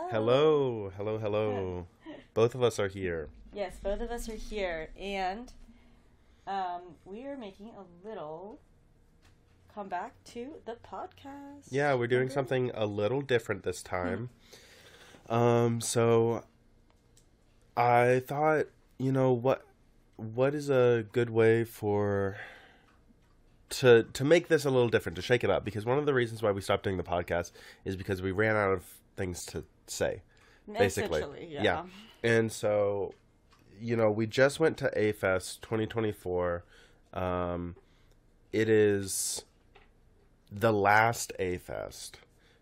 Hello, hello, hello. Both of us are here. Yes, both of us are here, and we are making a little comeback to the podcast. Yeah, we're doing something a little different this time. So I thought, what is a good way to make this a little different, to shake it up? Because one of the reasons why we stopped doing the podcast is because we ran out of things to say, basically. Essentially, yeah. And so, we just went to AFest 2024. It is the last AFest.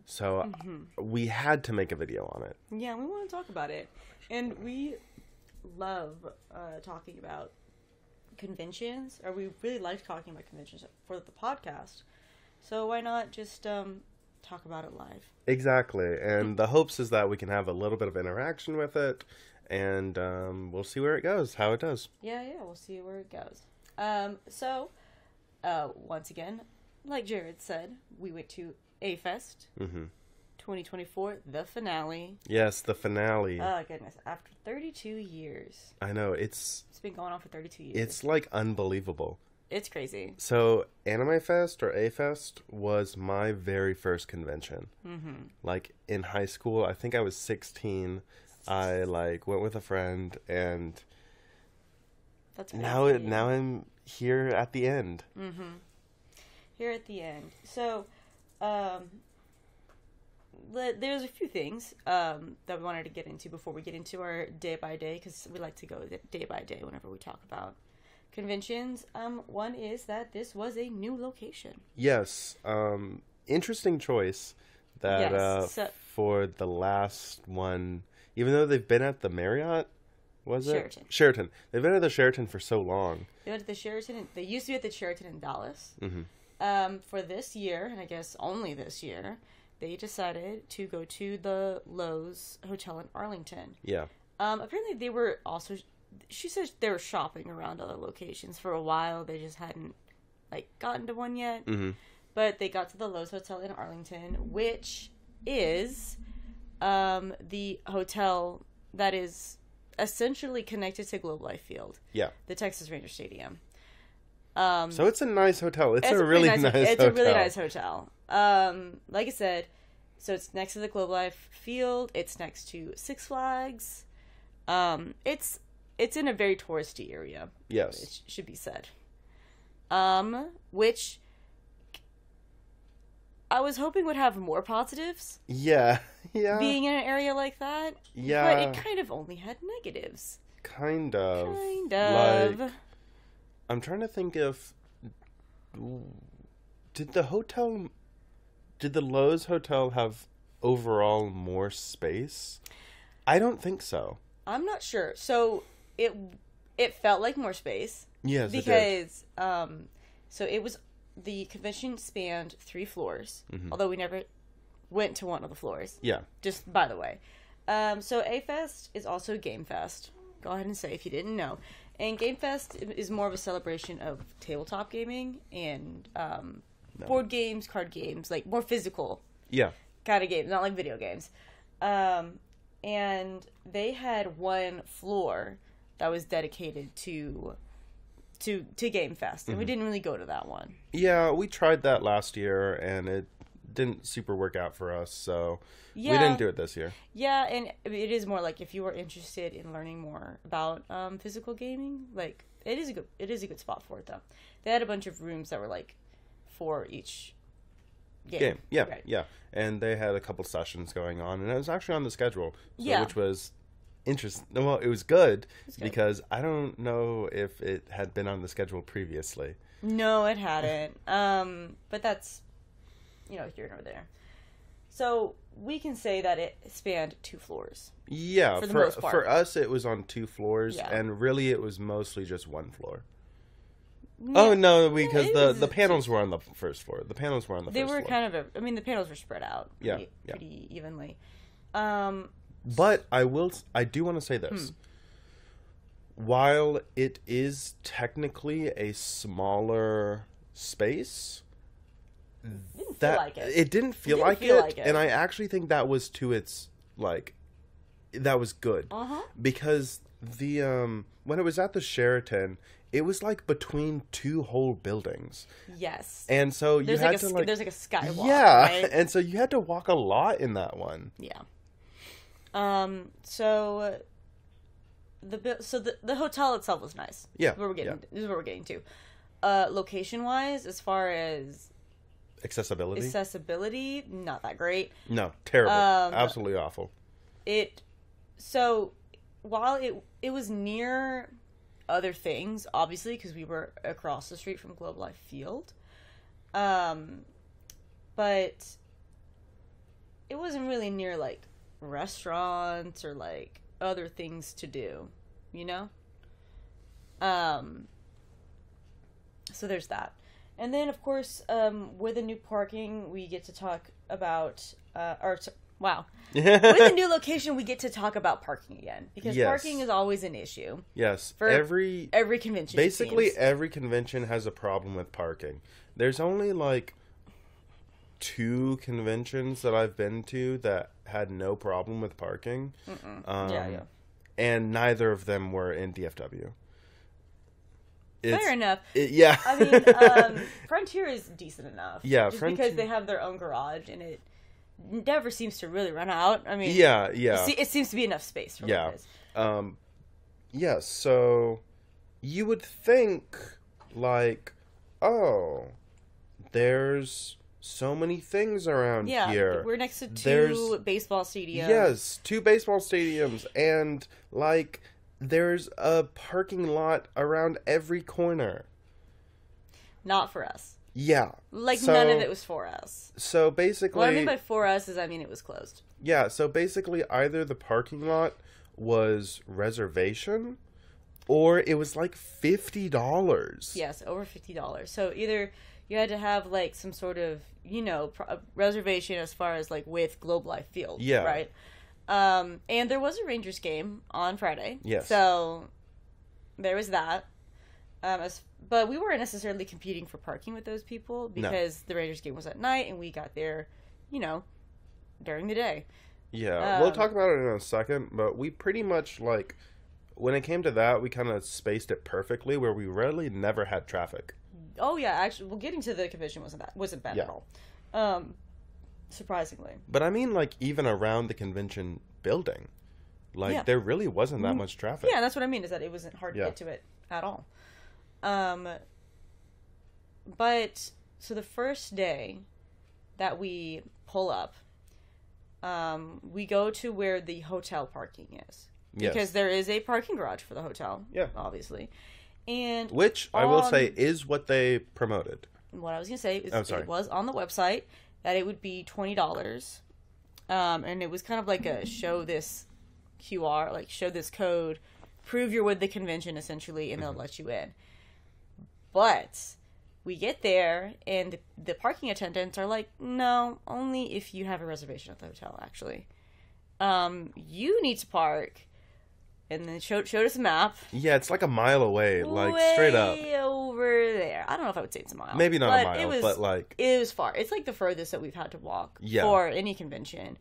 So we had to make a video on it. Yeah, we want to talk about it. And we love talking about conventions, or we really like talking about conventions for the podcast. So why not just talk about it live? Exactly. And the hopes is that we can have a little bit of interaction with it, and we'll see where it goes, how it does. Yeah, we'll see where it goes. So once again, like Jared said, we went to AFest 2024, the finale. Yes, the finale. Oh, goodness. After 32 years. I know, it's been going on for 32 years. It's, like, unbelievable. It's crazy. So, Anime Fest, or AFest, was my very first convention. Like, in high school, I think I was 16. I, went with a friend, and That's now I'm here at the end. Here at the end. So, there's a few things that we wanted to get into before we get into our day by day, because we like to go day by day whenever we talk about conventions. One is that this was a new location. Yes. Interesting choice that for the last one, even though they've been at the Marriott, was it? Sheraton. They've been at the Sheraton for so long. They went to the Sheraton. They used to be at the Sheraton in Dallas. For this year, and I guess only this year, they decided to go to the Lowe's Hotel in Arlington. Yeah. Apparently they were also, she said they were shopping around other locations for a while. They just hadn't, gotten to one yet. But they got to the Lowe's Hotel in Arlington, which is the hotel that is essentially connected to Globe Life Field. Yeah. The Texas Ranger Stadium. So it's a nice hotel. It's a really nice hotel. It's a really nice hotel. Like I said, so it's next to the Globe Life Field. It's next to Six Flags. It's in a very touristy area. Yes. It should be said. Which I was hoping would have more positives. Yeah. Being in an area like that. Yeah. But it kind of only had negatives. Kind of. I'm trying to think if... Did the Lowe's Hotel have overall more space? I don't think so. I'm not sure. So it felt like more space. Yes, because so it was, the convention spanned 3 floors, although we never went to one of the floors. Yeah. Just by the way. So A-Fest is also Game Fest. Go ahead and say if you didn't know. And Game Fest is more of a celebration of tabletop gaming and board games, card games, more physical kind of games, not like video games. And they had one floor that was dedicated to Game Fest, and we didn't really go to that one. Yeah, we tried that last year, and it didn't super work out for us, so we didn't do it this year. Yeah, and it is more if you are interested in learning more about physical gaming, it is a good spot for it though. They had a bunch of rooms that were for each game. Yeah, right. Yeah, and they had a couple sessions going on, and it was actually on the schedule, which was interesting. Well, it was good because I don't know if it had been on the schedule previously. No, it hadn't. But that's here nor there. So we can say that it spanned 2 floors. Yeah, for the most part. For us, it was on 2 floors, and really it was mostly just 1 floor. Yeah. Oh, no, because the panels were on the first floor. The panels were on the first floor. They were kind of the panels were spread out pretty evenly. But I do want to say this. While it is technically a smaller space, It didn't feel like it. It didn't feel like it, and I actually think that was to its like, that was good. Because the when it was at the Sheraton, it was like between two whole buildings. Yes. And so you had to like... There's like a skywalk, yeah, right? And so you had to walk a lot in that one. Yeah. So the hotel itself was nice. Yeah. This is where we're getting to. Location-wise, as far as... Accessibility, not that great. No, terrible. Absolutely awful. So, while it was near other things, obviously, because we were across the street from Globe Life Field, but it wasn't really near, like, restaurants or, like, other things to do, you know? So there's that. And then, of course, with the new parking, we get to talk about, wow. With the new location, we get to talk about parking again. Because parking is always an issue. Yes. For every convention. Basically, every convention has a problem with parking. There's only, like, 2 conventions that I've been to that had no problem with parking. And neither of them were in DFW. Fair enough. Yeah. I mean, Frontier is decent enough. Yeah, just because they have their own garage and it never seems to really run out. I mean, yeah. It seems to be enough space for what it is. So you would think, like, oh, there's so many things around here. We're next to 2 baseball stadiums. Yes, 2 baseball stadiums, and, like, there's a parking lot around every corner. Not for us. Yeah. Like, none of it was for us. So, basically... What I mean by for us is, it was closed. Yeah, so basically either the parking lot was reservation, or it was, like, $50. Yes, over $50. So, either you had to have, like, some sort of, reservation as far as, like, with Globe Life Field. Yeah. Right? And there was a Rangers game on Friday. Yes. So, there was that. But we weren't necessarily competing for parking with those people because the Rangers game was at night and we got there, during the day. Yeah, we'll talk about it in a second, but we pretty much, like, when it came to that, we kind of spaced it perfectly where we really never had traffic. Oh, yeah, actually, getting to the convention wasn't bad at all. Surprisingly. But I mean, like, even around the convention building, like, there really wasn't that much traffic. Yeah, that's what I mean, is that it wasn't hard to get to it at all. But, so the first day that we pull up, we go to where the hotel parking is. Yes. Because there is a parking garage for the hotel. Yeah. Obviously. And which, I will say, is what they promoted. What I was going to say is it was on the website that it would be $20. And it was kind of like a show this QR, like show this code, prove you're with the convention essentially, and they'll let you in. But we get there and the parking attendants are like, no, only if you have a reservation at the hotel, actually. You need to park. And then showed us a map. Yeah, it's like a mile away, like straight up. Way over there. I don't know if I would say it's a mile. Maybe not a mile, but like... It was far. It's like the furthest that we've had to walk for any convention.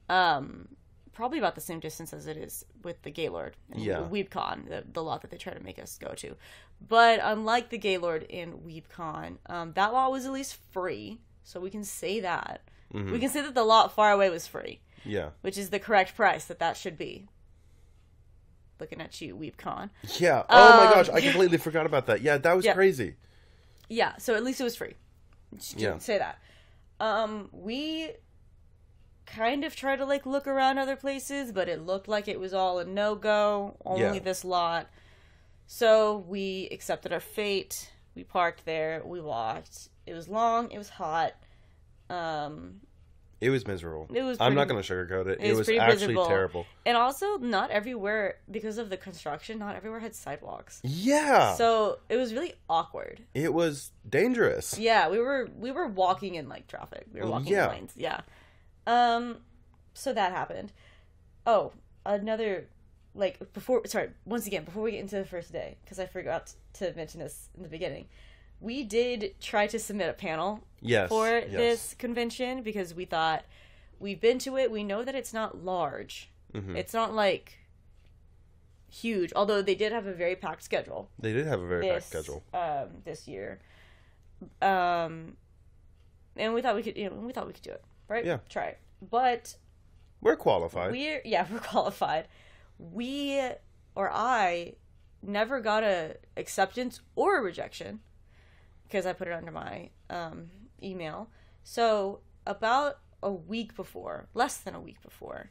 Probably about the same distance as it is with the Gaylord and WeebCon, the lot that they try to make us go to. But unlike the Gaylord and WeebCon, that lot was at least free. So we can say that. Mm-hmm. We can say that the lot far away was free. Yeah. Which is the correct price that should be. Looking at you, WeebCon. Yeah. Oh my gosh, I completely forgot about that. Yeah, that was crazy. Yeah, so at least it was free. Just say that. We kind of tried to like look around other places, but it looked like it was all a no-go. Only this lot. So we accepted our fate. We parked there. We walked. It was long. It was hot. It was miserable. I'm not going to sugarcoat it. It was actually terrible. And also, not everywhere, because of the construction, not everywhere had sidewalks. Yeah. So it was really awkward. It was dangerous. Yeah, we were walking in like traffic. We were walking in lanes. Yeah. So that happened. Oh, another once again, before we get into the first day, because I forgot to mention this in the beginning. We did try to submit a panel for this convention because we thought we've been to it. We know that it's not large. Mm-hmm. It's not like huge, although they did have a very packed schedule. They did have a very packed schedule this year. And we thought we could do it, right? Yeah. Try it. But we're qualified. We're qualified. I never got a acceptance or a rejection because I put it under my email. So about less than a week before,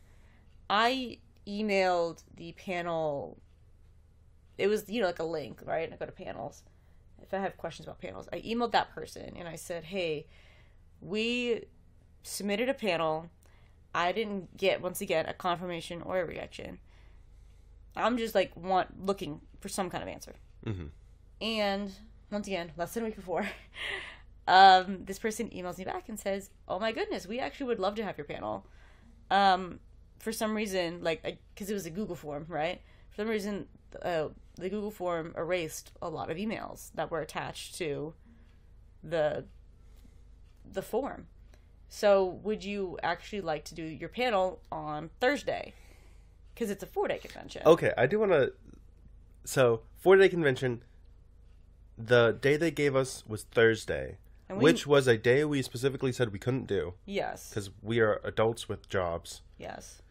I emailed the panel. It was, like a link, right? And I go to panels. If I have questions about panels, I emailed that person and I said, hey, we submitted a panel. I didn't get, once again, a confirmation or a rejection. I'm just looking for some kind of answer. Mm-hmm. And once again, less than a week before, this person emails me back and says, oh my goodness, we actually would love to have your panel. For some reason, because it was a Google form, right? For some reason, the Google form erased a lot of emails that were attached to the form. So would you actually like to do your panel on Thursday? Because it's a 4-day convention. Okay, I do want to... So, 4-day convention, the day they gave us was Thursday, which was a day we specifically said we couldn't do. Yes. Because we are adults with jobs. Yes.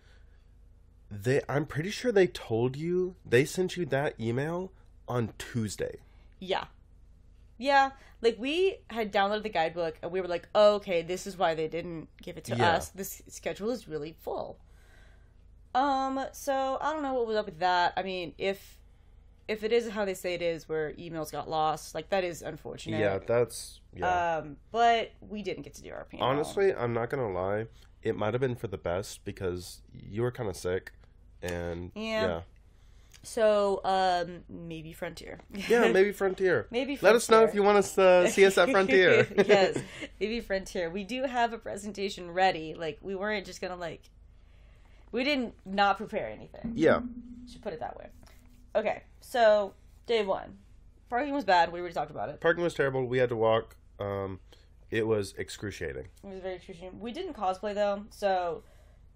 I'm pretty sure they told you, they sent you that email on Tuesday. Yeah. Yeah. We had downloaded the guidebook, and we were like, oh, okay, this is why they didn't give it to us. This schedule is really full. So I don't know what was up with that. I mean, if it is how they say it is, where emails got lost, that is unfortunate. Yeah, that's... Yeah. But we didn't get to do our panel. Honestly, I'm not gonna lie. It might have been for the best because you were kind of sick, and yeah. So, maybe Frontier. Yeah, maybe Frontier. Maybe Frontier. Let us know if you want us to see us at Frontier. Yes, maybe Frontier. We do have a presentation ready. We weren't just gonna we didn't not prepare anything. Yeah. Should put it that way. Okay, so day 1. Parking was bad. We already talked about it. Parking was terrible. We had to walk. It was excruciating. It was very excruciating. We didn't cosplay, though, so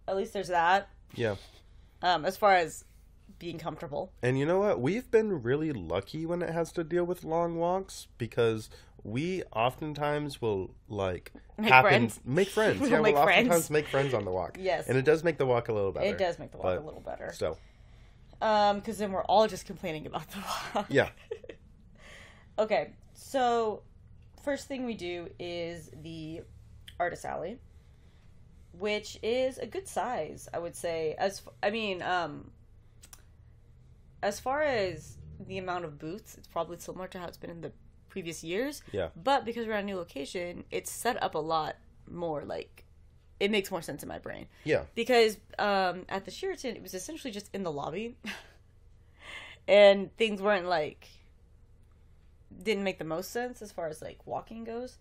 at least there's that. Yeah. As far as being comfortable. And you know what? We've been really lucky when it has to deal with long walks because we oftentimes will make friends. Yeah, we'll oftentimes make friends on the walk. Yes. And it does make the walk a little better. It does make the walk a little better. Still. Because then we're all just complaining about the walk. Yeah. Okay, so first thing we do is the Artist Alley, which is a good size, I would say. As far as the amount of booths, it's probably similar to how it's been in the previous years. Yeah. But because we're at a new location, it's set up a lot more, it makes more sense in my brain. Yeah. Because at the Sheraton, it was essentially just in the lobby. And things weren't, didn't make the most sense as far as, walking goes.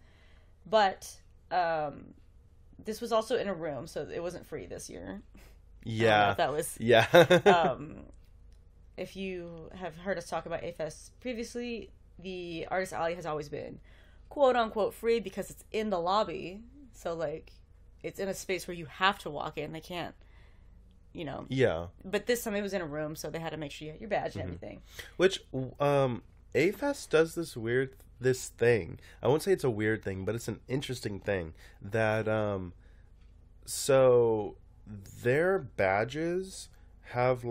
But this was also in a room, so it wasn't free this year. Yeah. That was... Yeah. If you have heard us talk about AFest previously, the Artist Alley has always been quote-unquote free because it's in the lobby. So, it's in a space where you have to walk in. They can't, Yeah. But this time it was in a room, so they had to make sure you had your badge and everything. Which, AFest does this thing. I won't say it's a weird thing, but it's an interesting thing. That, so their badges have,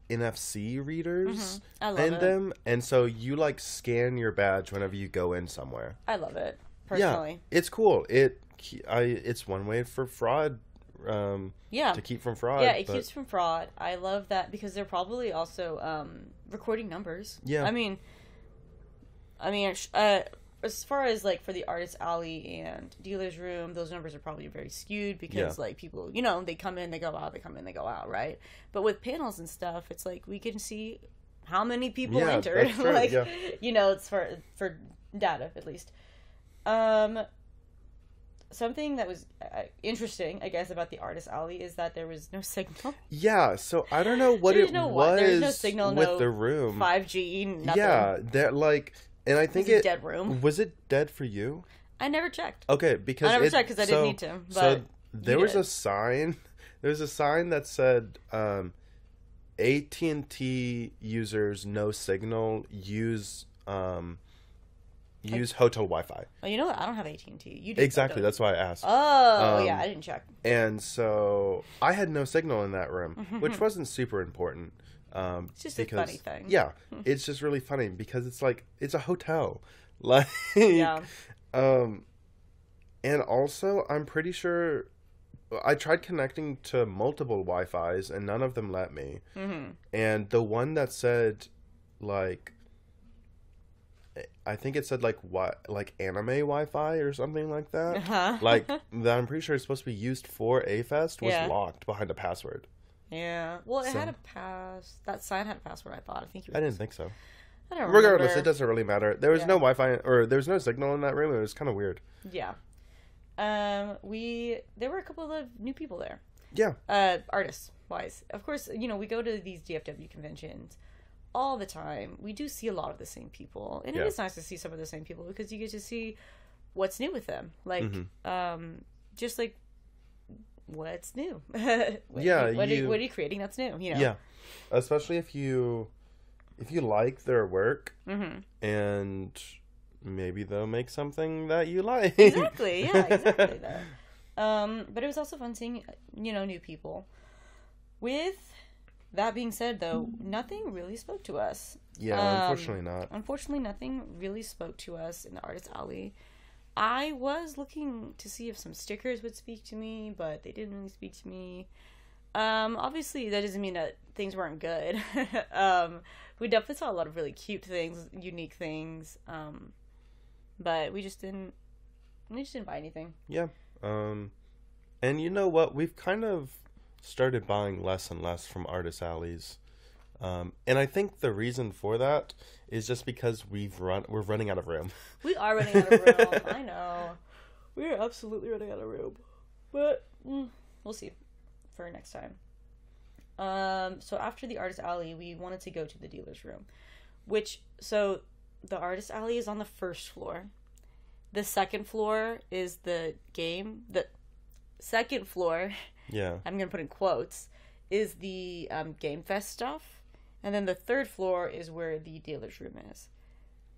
NFC readers in them, and so you to your badge whenever you go in somewhere. I love it personally. Yeah, it's cool. It's one way for fraud. To keep from fraud. Yeah, it keeps from fraud. I love that because they're probably also recording numbers. Yeah, I mean, as far as for the Artist Alley and Dealer's Room, those numbers are probably very skewed because people, they come in, they go out, they come in, they go out, right? But with panels and stuff, it's we can see how many people entered. That's true. It's for data at least. Something that was interesting, I guess, about the Artist Alley is that there was no signal. Yeah, so I don't know what was there's no signal, with the room. 5G, nothing. Yeah, that and I think it was a dead room. Was it dead for you? I never checked. Okay, because I never checked because I didn't need to. But... There was a sign. There was a sign that said, AT&T users no signal, use hotel Wi-Fi. Oh, you know what? I don't have AT&T. You do. Exactly. That's why I asked. Oh, yeah. I didn't check. And so I had no signal in that room, which wasn't super important. It's just a funny thing. Yeah. It's just really funny because it's like, it's a hotel. Like, yeah. And also, I'm pretty sure I tried connecting to multiple Wi-Fis and none of them let me. Mm-hmm. And the one that said, like, I think it said, like, what, like anime Wi-Fi or something like that. Uh-huh. Like, that I'm pretty sure it's supposed to be used for AFest was locked behind a password. Yeah. Well, it had a that sign had a password, I thought. I didn't think so. I don't Regardless, remember. it doesn't really matter. There was no Wi-Fi, or there was no signal in that room. It was kind of weird. Yeah. There were a couple of new people there. Yeah. Artists wise. Of course, you know, we go to these DFW conventions all the time. We do see a lot of the same people. And it is nice to see some of the same people because you get to see what's new with them. Like, just like, what's new? What are you creating that's new, you know? Yeah. Especially if you like their work and maybe they'll make something that you like. Exactly. Yeah, exactly that. But it was also fun seeing, you know, new people. With that being said, though, nothing really spoke to us. Yeah, unfortunately not. Unfortunately, nothing really spoke to us in the Artist Alley. I was looking to see if some stickers would speak to me, but they didn't really speak to me. Obviously, that doesn't mean that things weren't good. We definitely saw a lot of really cute things, unique things, but we just didn't buy anything. Yeah. And you know what? We've kind of started buying less and less from Artist Alleys. And I think the reason for that is just because we're running out of room. We are running out of room. I know. We're absolutely running out of room. But we'll see for next time. So after the Artist Alley, we wanted to go to the dealer's room. So the Artist Alley is on the first floor. The second floor is the game. The second floor, I'm going to put in quotes, is the Game Fest stuff. And then the third floor is where the dealer's room is.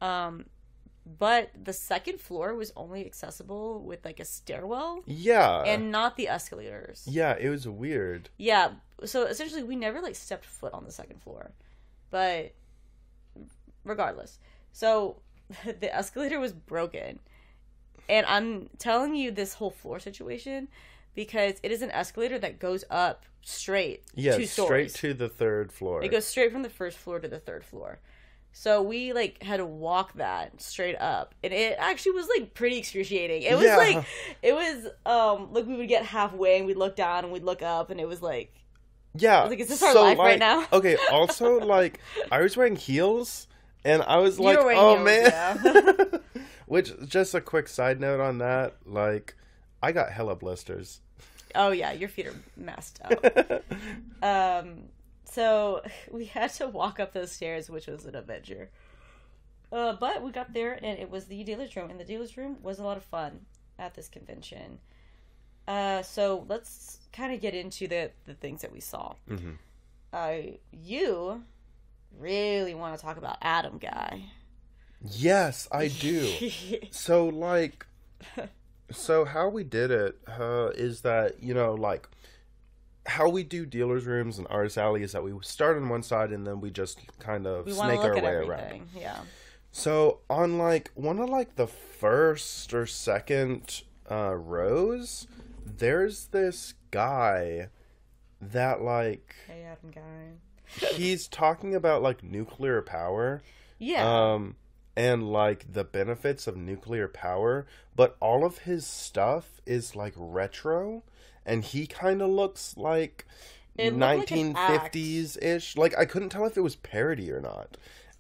But the second floor was only accessible with like a stairwell. Yeah. And not the escalators. Yeah, it was weird. Yeah. So essentially we never like stepped foot on the second floor. But regardless. So the escalator was broken. And I'm telling you this whole floor situation because it is an escalator that goes up straight 2 stories. Straight to the third floor. It goes straight from the first floor to the third floor. So we like had to walk that straight up, and it actually was like pretty excruciating. It was like we would get halfway and we'd look down and we'd look up, and it was like, like, is this our life right now? Okay, also like I was wearing heels, and I was like, oh heels, man. Yeah. Which, just a quick side note on that, like I got hella blisters. Oh yeah, your feet are messed up. So we had to walk up those stairs, which was an adventure. But we got there, and it was the dealer's room, and the dealer's room was a lot of fun at this convention. So let's kind of get into the things that we saw. Mm-hmm. You really want to talk about Adam Guy. Yes, I do. So, like... So how we did it is that, you know, like how we do dealers rooms and Artist Alley is that we start on one side and then we just kind of snake our way around. Yeah. So on like one of like the first or second rows, there's this guy that like... Hey, Adam Guy. He's talking about like nuclear power. Yeah. And, like, the benefits of nuclear power, but all of his stuff is, like, retro, and he kind of looks like 1950s-ish. Like, I couldn't tell if it was parody or not.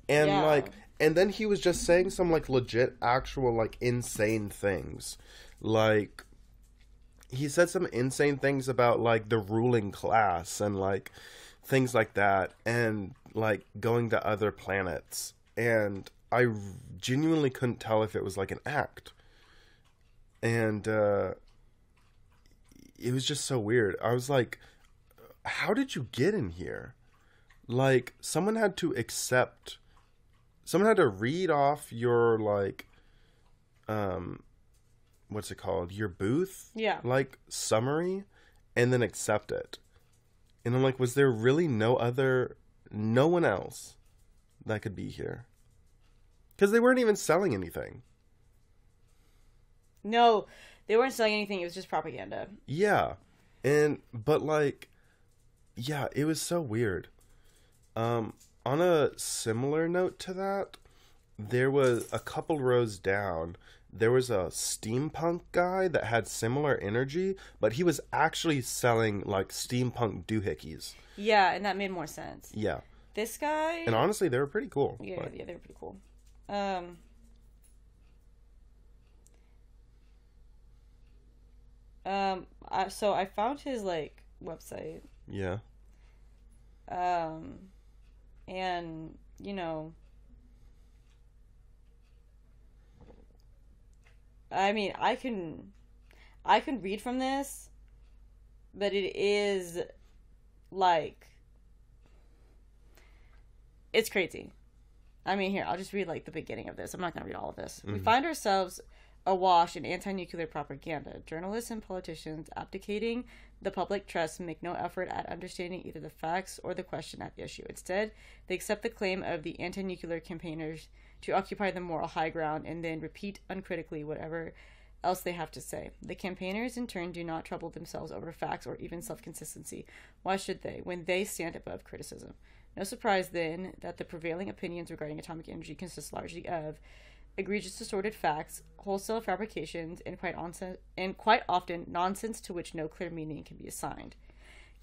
And, and then he was just saying some, like, legit, actual, like, insane things. Like, he said some insane things about, like, the ruling class and, like, things like that, and, like, going to other planets. And I genuinely couldn't tell if it was like an act. And it was just so weird. I was like, how did you get in here? Like, someone had to read off your, like, what's it called? Your booth? Yeah. Like, summary, and then accept it. And I'm like, was there really no one else that could be here? Because they weren't even selling anything. No, they weren't selling anything. It was just propaganda. Yeah. But like, yeah, it was so weird. On a similar note to that, there was a couple rows down, there was a steampunk guy that had similar energy, but he was actually selling like steampunk doohickeys. Yeah, and that made more sense. Yeah. This guy... And honestly, they were pretty cool. Yeah, they were pretty cool. So I found his, like, website. Yeah. And, you know... I mean, I can read from this, but it is, like... It's crazy. I mean, here, I'll just read, like, the beginning of this. I'm not going to read all of this. Mm-hmm. We find ourselves awash in anti-nuclear propaganda. Journalists and politicians abdicating the public trust make no effort at understanding either the facts or the question at issue. Instead, they accept the claim of the anti-nuclear campaigners to occupy the moral high ground and then repeat uncritically whatever else they have to say. The campaigners, in turn, do not trouble themselves over facts or even self-consistency. Why should they, when they stand above criticism? No surprise, then, that the prevailing opinions regarding atomic energy consist largely of egregious distorted facts, wholesale fabrications, and quite often nonsense to which no clear meaning can be assigned.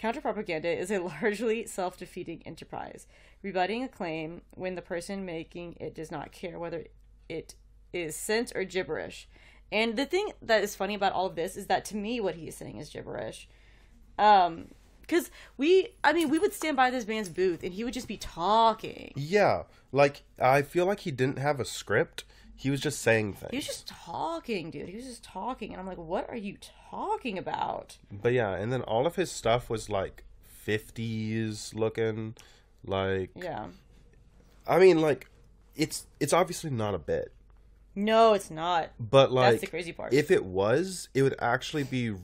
Counterpropaganda is a largely self-defeating enterprise, rebutting a claim when the person making it does not care whether it is sense or gibberish. And the thing that is funny about all of this is that, to me, what he is saying is gibberish. Because we would stand by this band's booth and he would just be talking. Yeah. Like, I feel like he didn't have a script. He was just saying things. He was just talking, dude. He was just talking. And I'm like, what are you talking about? But yeah, and then all of his stuff was like 50s looking. Like... Yeah. I mean, like, it's obviously not a bit. No, it's not. But, like... That's the crazy part. If it was, it would actually be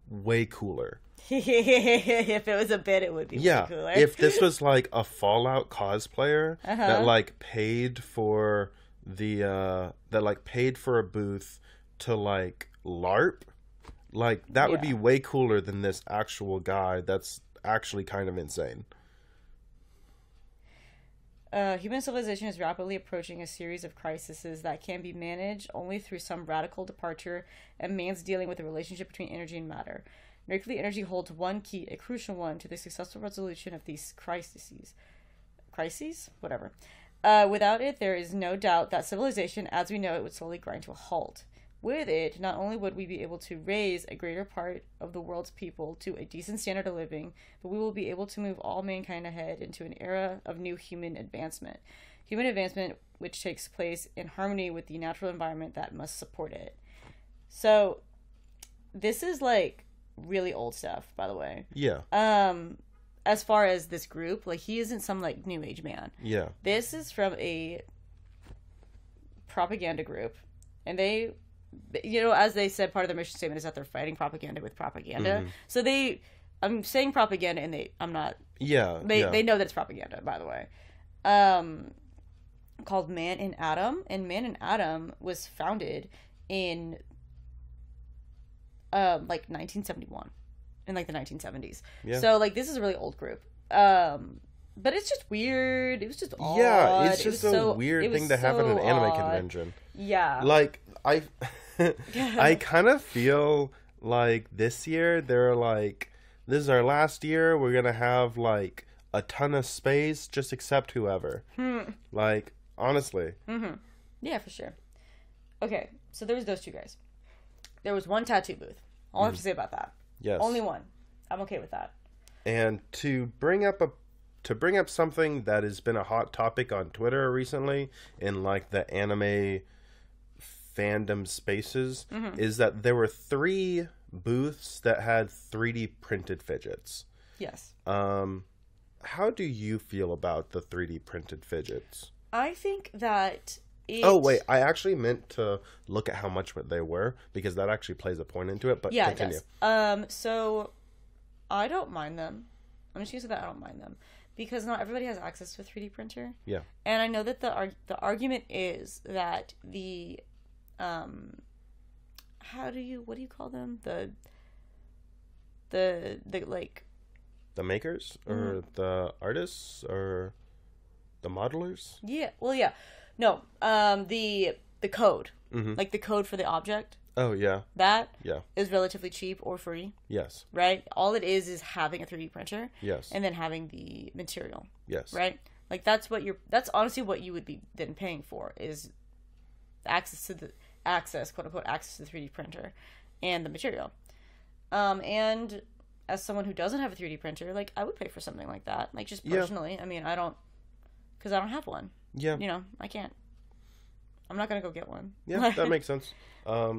way cooler. If it was a bit, it would be way cooler. If this was like a Fallout cosplayer that like paid for a booth to like LARP, like that would be way cooler than this actual guy that's actually kind of insane. Human civilization is rapidly approaching a series of crises that can be managed only through some radical departure and man's dealing with the relationship between energy and matter. Nuclear energy holds one key, a crucial one, to the successful resolution of these crises. Crises? Whatever. Without it, there is no doubt that civilization, as we know it, would slowly grind to a halt. With it, not only would we be able to raise a greater part of the world's people to a decent standard of living, but we will be able to move all mankind ahead into an era of new human advancement. Human advancement which takes place in harmony with the natural environment that must support it. So, this is like really old stuff, by the way. Yeah. As far as this group, like, he isn't some like new age man. Yeah. This is from a propaganda group, and they, you know, as they said, part of their mission statement is that they're fighting propaganda with propaganda. Mm-hmm. So I'm saying propaganda, and I'm not. Yeah. They know that it's propaganda, by the way. Called Man in Atom, and Man in Atom was founded in like 1971, in like the 1970s. Yeah. So like this is a really old group. But it's just weird. It was just odd. Yeah, it's just a weird thing to have at an anime convention. Yeah. Like I kind of feel like this year they're like, this is our last year. We're gonna have like a ton of space. Just accept whoever. Like honestly. Mm-hmm. Yeah, for sure. Okay, so there was those two guys. There was one tattoo booth. All I have to say about that. Yes. Only one. I'm okay with that. And to bring up something that has been a hot topic on Twitter recently in like the anime fandom spaces is that there were 3 booths that had 3D printed fidgets. Yes. How do you feel about the 3D printed fidgets? I think that Oh, wait. I actually meant to look at how much they were, because that actually plays a point into it, but continue. It does. So, I don't mind them. I'm just using that I don't mind them. Because not everybody has access to a 3D printer. Yeah. And I know that the argument is that the... what do you call them? The like... The makers? Or the artists? Or the modelers? Yeah. Well, yeah. No. The code. Like the code for the object. Oh, yeah. That is relatively cheap or free. Yes. Right? All it is having a 3D printer. Yes. And then having the material. Yes. Right? Like that's honestly what you would be then paying for, is quote unquote access to the 3D printer and the material. And as someone who doesn't have a 3D printer, like I would pay for something like that. Like just personally. Yeah. I mean, because I don't have one. Yeah. You know, I can't. I'm not going to go get one. Yeah, that makes sense. I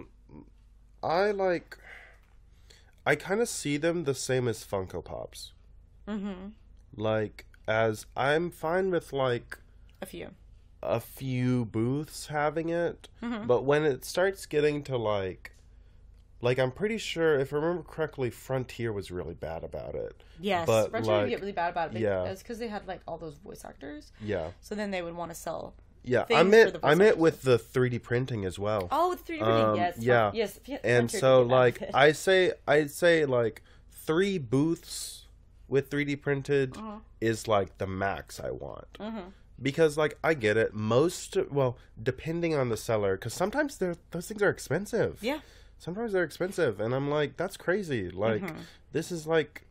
kind of see them the same as Funko Pops. Like, as I'm fine with, like... A few booths having it. But when it starts getting to, like, I'm pretty sure, if I remember correctly, Frontier was really bad about it. Yes, but, Frontier would get really bad about it. Yeah. It's because they had, like, all those voice actors. Yeah. So then they would want to sell... Yeah, I meant with the 3D printing as well. Oh, with 3D printing, yes. Yeah. Yes. And so, like, I'd say, like, 3 booths with 3D printed is, like, the max I want. Because, like, I get it. Depending on the seller, because sometimes those things are expensive. Yeah. Sometimes they're expensive, and I'm like, that's crazy. Like, this is, like,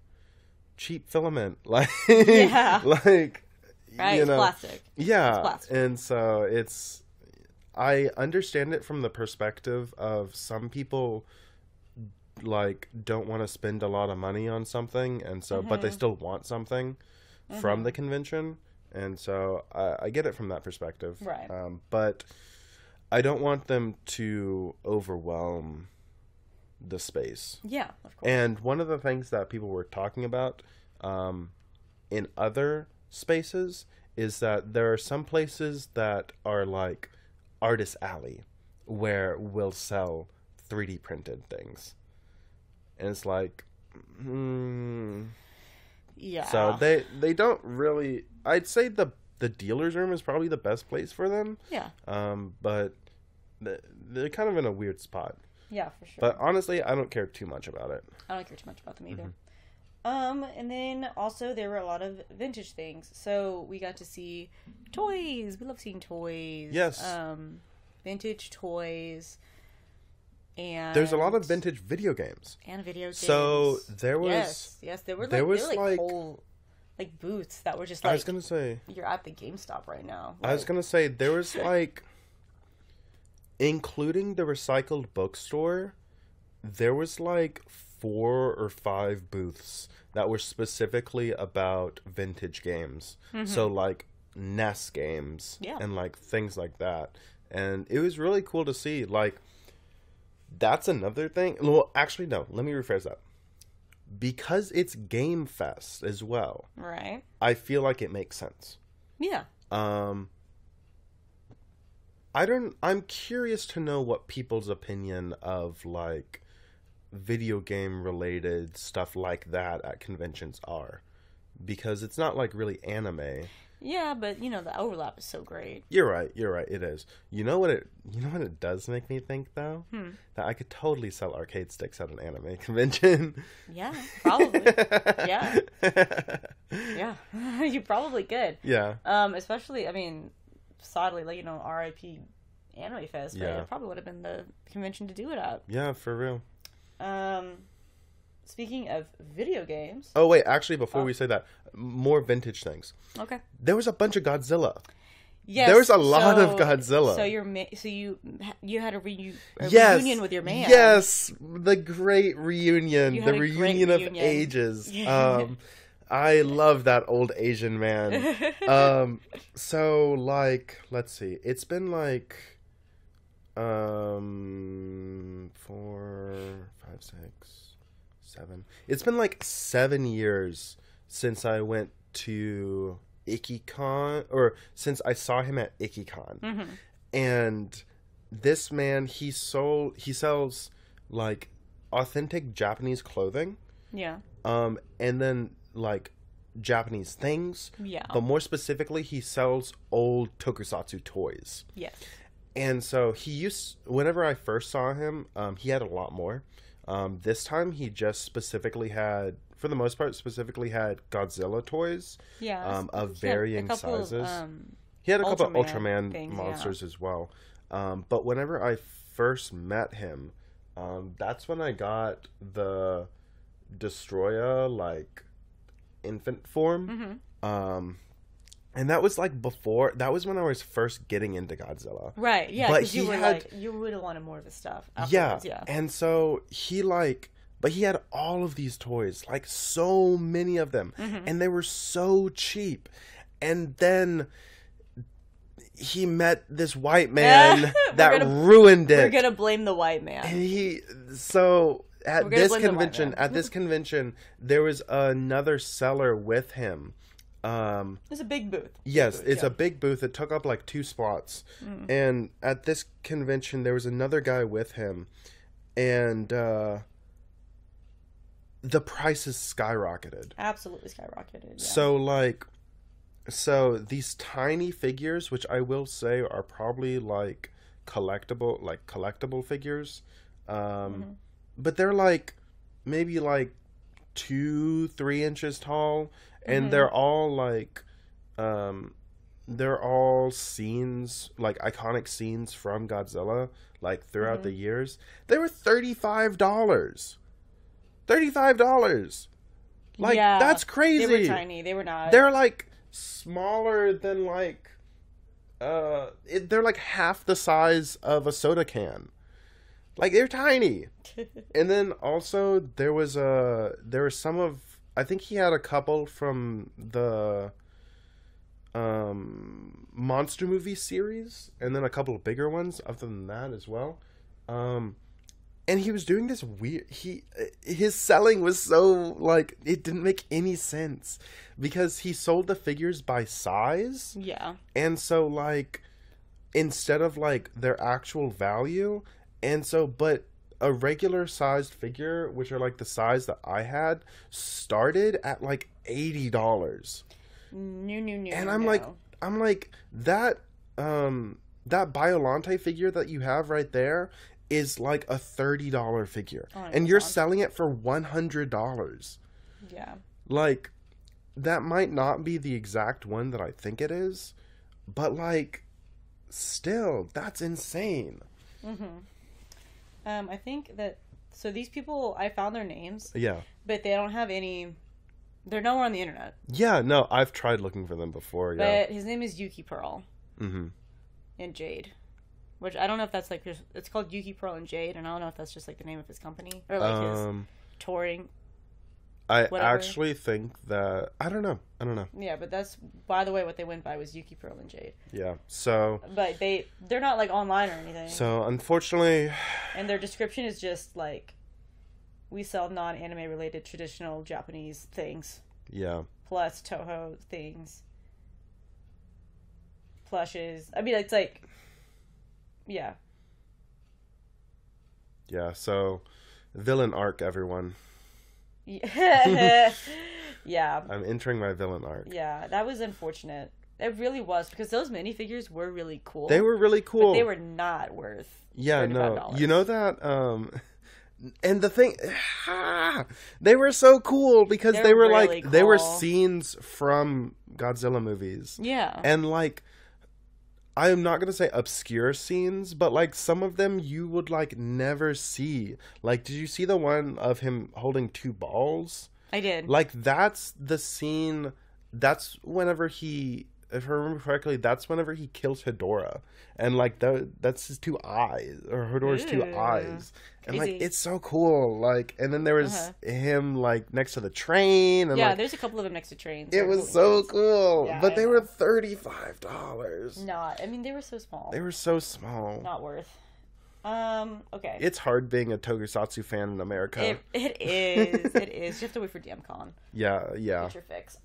cheap filament. Like, yeah. Like... Right, it's plastic. Yeah, it's plastic. And so I understand it from the perspective of some people, like, don't want to spend a lot of money on something, and so, but they still want something from the convention, and so I get it from that perspective. Right. But I don't want them to overwhelm the space. Yeah, of course. And one of the things that people were talking about in other spaces is that there are some places that are like Artist Alley where we'll sell 3D printed things, and it's like yeah, so they don't really. I'd say the dealer's room is probably the best place for them. Yeah. But they're kind of in a weird spot. Yeah, for sure. But honestly, I don't care too much about it. I don't care too much about them either. And then also there were a lot of vintage things. So we got to see toys. We love seeing toys. Yes. Vintage toys. And there's a lot of vintage video games. And video games. So there was... Yes. There were like whole like booths that were just like... I was going to say... You're at the GameStop right now. Like, I was going to say there was like... including the recycled bookstore, there was like 4 or 5 booths that were specifically about vintage games. So like NES games and like things like that. And it was really cool to see. Like, that's another thing. Well, actually, no. Let me rephrase that. Because it's Game Fest as well. Right. I feel like it makes sense. Yeah. I'm curious to know what people's opinion of, like, video game related stuff like that at conventions are. Because it's not, like, really anime. Yeah, but, you know, the overlap is so great. You're right, it is. You know what it does make me think, though? That I could totally sell arcade sticks at an anime convention. Yeah, probably. Yeah. Yeah. You probably could. Yeah. Especially, I mean, sadly, like, you know, RIP Anime Fest, but it probably would have been the convention to do it at. Yeah, for real. Speaking of video games... Oh, wait, actually, before we say that, more vintage things. Okay. There was a bunch of Godzilla. Yes. There was a lot of Godzilla. So you had a reunion with your man. Yes, the great reunion. The reunion of ages. I love that old Asian man. So, like, let's see. It's been, like, 4, 5, 6, 7. It's been like 7 years since I went to IkiCon, or since I saw him at IkiCon. Mm-hmm. And this man, he sells like authentic Japanese clothing. Yeah. And then like Japanese things. Yeah. But more specifically, he sells old tokusatsu toys. Yes. And so whenever I first saw him, he had a lot more. This time he just specifically had, for the most part, Godzilla toys. Yeah. Of varying sizes. He had a couple of Ultraman things, monsters as well. But whenever I first met him, that's when I got the Destroyer, like, infant form. Mm-hmm. And that was like that was when I was first getting into Godzilla. Right, yeah, because you would have wanted more of his stuff afterwards, yeah. And so but he had all of these toys, like so many of them, mm-hmm. and they were so cheap. And then he met this white man that ruined it. We're gonna blame the white man. And at this convention, there was another seller with him. It's a big booth. Yes, it's a big booth. It took up like 2 spots. Mm. And at this convention, there was another guy with him. And the prices skyrocketed. Absolutely skyrocketed, yeah. So these tiny figures, which I will say are probably like collectible figures. Mm-hmm. But they're like maybe like 2-3 inches tall. And mm-hmm. they're all scenes, like iconic scenes from Godzilla, like throughout mm-hmm. the years. They were $35. $35. Like, yeah, that's crazy. They were tiny. They were not. They're like smaller than like, they're like half the size of a soda can. Like, they're tiny. And then also there was some of, I think he had a couple from the monster movie series, and then a couple of bigger ones other than that as well. And he was doing this weird, his selling was so, like, it didn't make any sense, because he sold the figures by size. Yeah. And so, like, instead of, like, their actual value, but a regular sized figure, which are like the size that I had, started at like $80. No. And I'm like that Biollante figure that you have right there is like a $30 figure, and you're selling it for $100. Yeah. Like, that might not be the exact one that I think it is, but like, still, that's insane. Mm-hmm. I think that, so these people, I found their names. Yeah. But they don't have any, they're nowhere on the internet. Yeah, no, I've tried looking for them before, yeah. But his name is Yuki Pearl. Mm-hmm. And Jade. Which, I don't know if that's like, it's called Yuki Pearl and Jade, and I don't know if that's just like the name of his company. Or like his touring. Whatever. Actually think that, I don't know. Yeah, but that's, by the way, what they went by was Yuki Pearl and Jade. Yeah, so. But they're not like online or anything. So, unfortunately. And their description is just like, we sell non-anime related traditional Japanese things. Yeah. Plus Toho things. Plushes. I mean, it's like, yeah. Yeah, so, villain arc, everyone. Yeah. I'm entering my villain arc. Yeah, that was unfortunate. It really was, because those minifigures were really cool. They were really cool. But they were not worth $35. No. You know that, and the thing, they were so cool because they were really like, cool. They were scenes from Godzilla movies. Yeah. And like, I am not going to say obscure scenes, but like some of them you would like never see. Like, did you see the one of him holding 2 balls? I did. Like, that's the scene, that's whenever he, if I remember correctly, that's whenever he kills Hedorah. And like, that's his 2 eyes, or Hedorah's 2 eyes. And like, it's so cool. Like, and then there was him like next to the train. And, yeah, like, there's a couple of them next to trains. It was so cool. Yeah, but they were $35. No, I mean, they were so small. They were so small. Not worth. Okay. It's hard being a tokusatsu fan in America. It is. It is. You have to wait for DMCon. Yeah. Get your fix.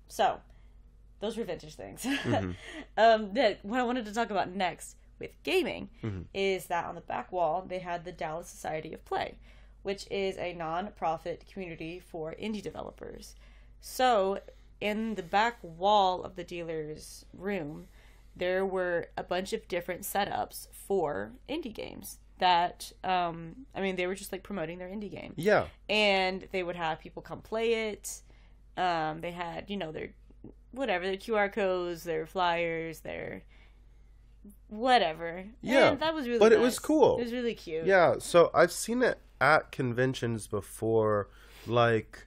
So, those were vintage things. Mm-hmm. What I wanted to talk about next with gaming is that on the back wall, they had the Dallas Society of Play, which is a non-profit community for indie developers. So, in the back wall of the dealer's room, there were a bunch of different setups for indie games that, they were just like promoting their indie game. Yeah. And they would have people come play it. They had, their QR codes, their flyers, their whatever. Yeah. And that was really But nice. it was cool. It was really cute. Yeah. So I've seen it at conventions before. Like,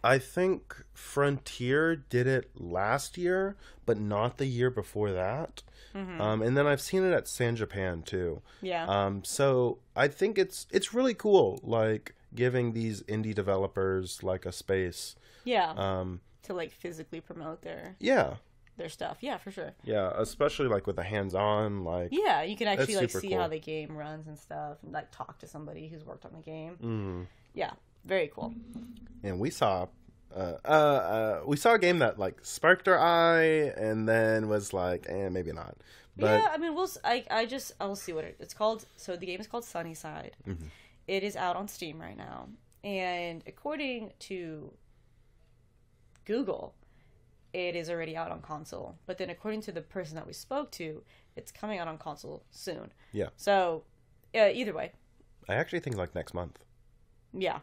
I think Frontier did it last year, but not the year before that. Mm-hmm. And then I've seen it at San Japan too. Yeah. So I think it's really cool, like giving these indie developers like a space. Yeah. To like physically promote their stuff. Yeah, for sure. Yeah, especially like with the hands-on, like. Yeah, you can actually like see cool. how the game runs and stuff, and like talk to somebody who's worked on the game. Mm. Yeah. Very cool. And we saw a game that like sparked our eye and then was like, maybe not. But yeah, I'll see what it's called. So the game is called Sunnyside. Mm-hmm. It is out on Steam right now. And according to Google, it is already out on console. But then according to the person that we spoke to, it's coming out on console soon. Yeah. So either way. I actually think like next month. Yeah.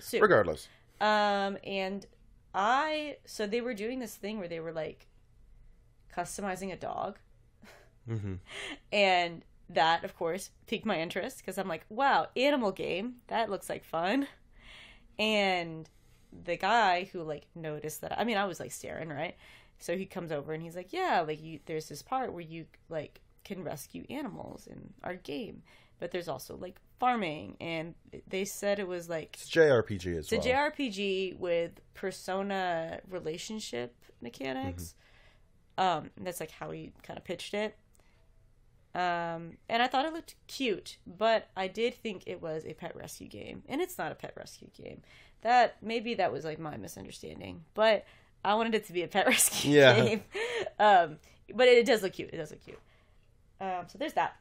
Soon. Regardless. So they were doing this thing where they were like customizing a dog. Mm-hmm. And that, of course, piqued my interest because I'm like, wow, animal game. That looks like fun. And the guy who like noticed that, I was like staring, right? So he comes over and he's like, yeah, like there's this part where you like can rescue animals in our game. But there's also like farming, and they said it was like it's JRPG as well. It's a JRPG with persona relationship mechanics. Mm-hmm. That's like how he kind of pitched it. And I thought it looked cute, but I did think it was a pet rescue game, and it's not a pet rescue game. That was like my misunderstanding, but I wanted it to be a pet rescue game. But it does look cute. So there's that.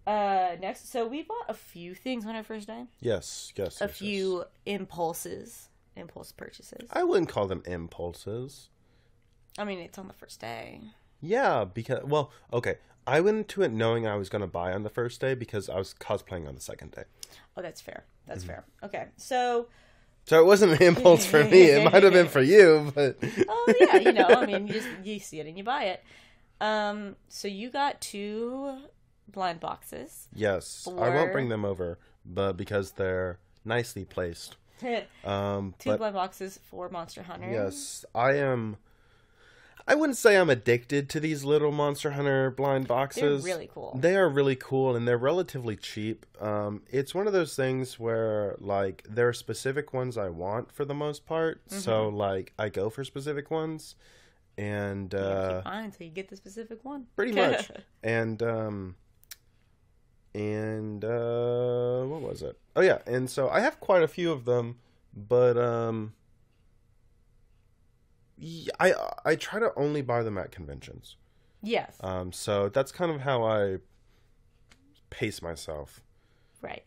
Next, so we bought a few things on our first day. Yes. A few impulse purchases. I wouldn't call them impulses. It's on the first day. Yeah, because, well, okay. I went into it knowing I was going to buy on the first day because I was cosplaying on the second day. Oh, that's fair. Fair. Okay, so it wasn't an impulse for me. It might have been for you, but... Oh, yeah, you see it and you buy it. So you got 2 blind boxes. Yes, I won't bring them over, but because they're nicely placed. 2 blind boxes for Monster Hunter. Yes, I wouldn't say I'm addicted to these little Monster Hunter blind boxes. They're really cool. They are really cool, and they're relatively cheap. It's one of those things where, like, there are specific ones I want for the most part. Mm-hmm. So, like, I go for specific ones. And keep buying until you get the specific one. Pretty much. And what was it? Oh yeah, and so I have quite a few of them, but I try to only buy them at conventions. Yes. So that's kind of how I pace myself. Right.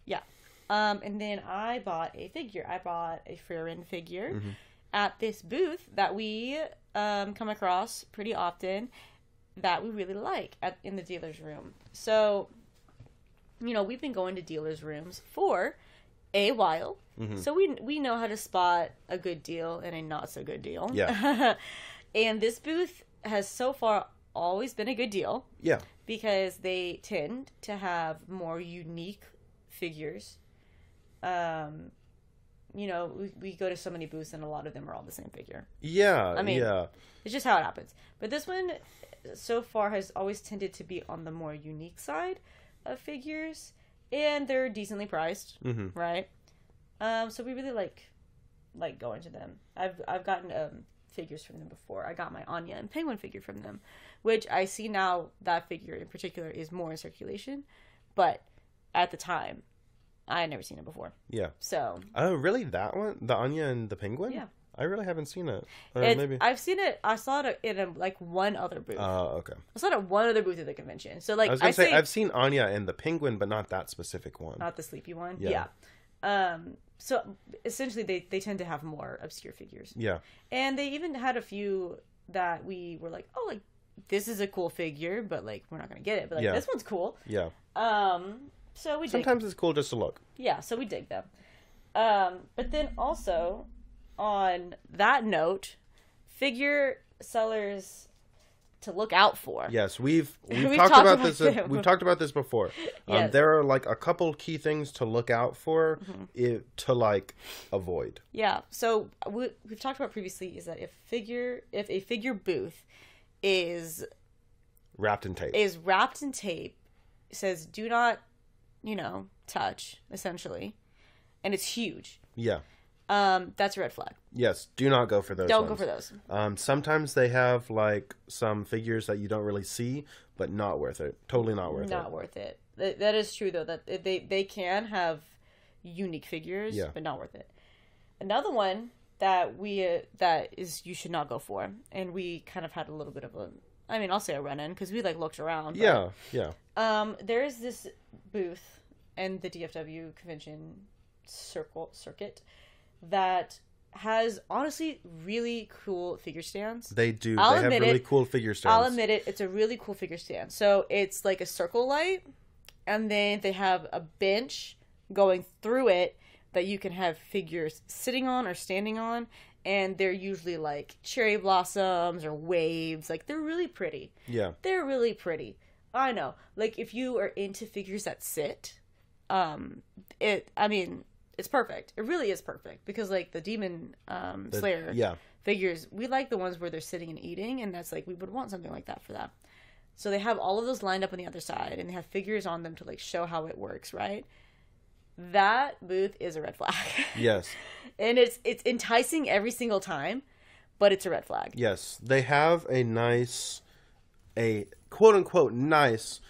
Yeah. And then I bought a figure. I bought a Frieren figure at this booth that we come across pretty often that we really like in the dealer's room. So, we've been going to dealer's rooms for a while. Mm-hmm. So we know how to spot a good deal and a not so good deal. Yeah. And this booth has so far always been a good deal. Yeah. Because they tend to have more unique figures. We go to so many booths and a lot of them are all the same figure. Yeah. It's just how it happens. But this one so far has always tended to be on the more unique side of figures, and they're decently priced, right? So we really like going to them. I've gotten figures from them before. I got my Anya and Penguin figure from them, which I see now that figure in particular is more in circulation, but at the time, I had never seen it before. Yeah. So. Oh, really? That one? The Anya and the Penguin? Yeah. I really haven't seen it. Or maybe I've seen it. I saw it in one other booth. Oh, okay. I saw it at one other booth at the convention. So like, I was gonna say I've seen Anya and the Penguin, but not that specific one. Not the sleepy one. Yeah. So essentially, they tend to have more obscure figures. Yeah. And they even had a few that we were like, oh, like this is a cool figure, but like we're not gonna get it. But like this one's cool. Yeah. So we sometimes it's cool just to look. Yeah. So we dig them. But then also. On that note, figure sellers to look out for. Yes, we've talked about this. We've talked about this before. Yes. There are like a couple key things to look out for, to like avoid. Yeah. So we've talked about previously is that if a figure booth is wrapped in tape, says do not, touch essentially, and it's huge. Yeah. That's a red flag. Yes, do not go for those. Don't go for those. Sometimes they have like some figures that you don't really see, but not worth it. Totally not worth it. Not worth it. That is true though. That they can have unique figures, but not worth it. Another one that you should not go for, and we kind of had a little bit of I'll say a run-in because we like looked around. But, yeah. There is this booth and the DFW convention circuit that has honestly really cool figure stands. They do. They have really cool figure stands. I'll admit it. It's a really cool figure stand. So it's like a circle light, and then they have a bench going through it that you can have figures sitting on or standing on, and they're usually like cherry blossoms or waves. Like they're really pretty. Yeah. They're really pretty. I know. Like if you are into figures that sit, it's perfect. It really is perfect because like the Demon Slayer figures, we like the ones where they're sitting and eating, and that's like we would want something like that for that. So they have all of those lined up on the other side, and they have figures on them to like show how it works, right? That booth is a red flag. Yes. And it's enticing every single time, but it's a red flag. Yes. They have a quote unquote nice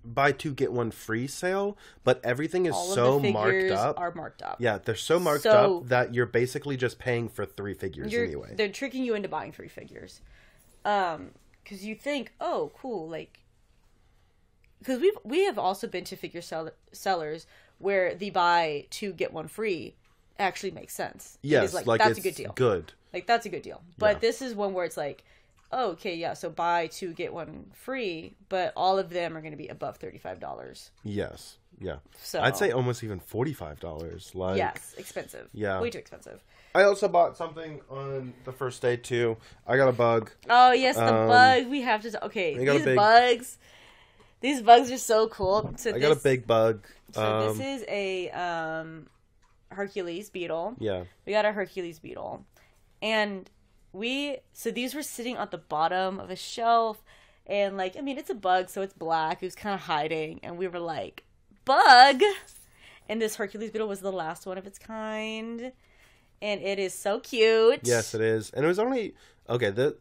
buy two get one free sale, but everything is so marked up. Are marked up. Yeah, they're so marked up that you're basically just paying for 3 figures anyway. They're tricking you into buying 3 figures, because you think, oh, cool, like, because we have also been to figure sellers where the buy 2 get 1 free actually makes sense. Yes, like that's a good deal. Good. Like that's a good deal. But this is one where it's like, oh, okay, yeah, so buy 2 get 1 free, but all of them are going to be above $35. Yes, yeah. So I'd say almost even $45. Like, yes, expensive. Yeah, way too expensive. I also bought something on the first day too. I got a bug. Oh yes, the bug. We have to. Okay, these bugs are so cool. So I got a big bug. So this is a Hercules beetle. Yeah, we got a Hercules beetle, and these were sitting at the bottom of a shelf, and like, it's a bug, so it's black. It was kind of hiding, and we were like, bug! And this Hercules beetle was the last one of its kind, and it is so cute. Yes, it is. And it was only,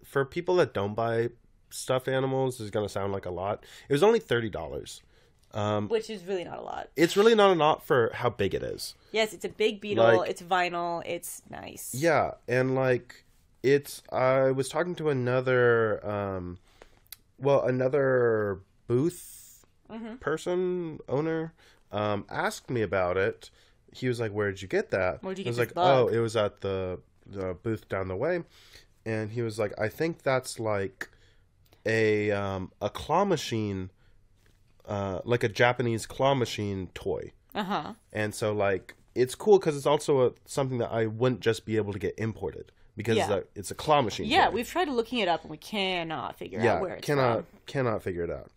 for people that don't buy stuffed animals, this is going to sound like a lot. It was only $30. Which is really not a lot. It's really not a lot for how big it is. Yes, it's a big beetle. Like, it's vinyl. It's nice. Yeah, and like, I was talking to another booth owner, asked me about it. He was like, "Where did you get that?" Where'd you get this like, bug? "Oh, it was at the booth down the way," and he was like, "I think that's like a claw machine, like a Japanese claw machine toy." And so like, it's cool because it's also something that I wouldn't just be able to get imported. Because it's a claw machine. Yeah, toy. We've tried looking it up and we cannot figure out where it's from. Cannot figure it out.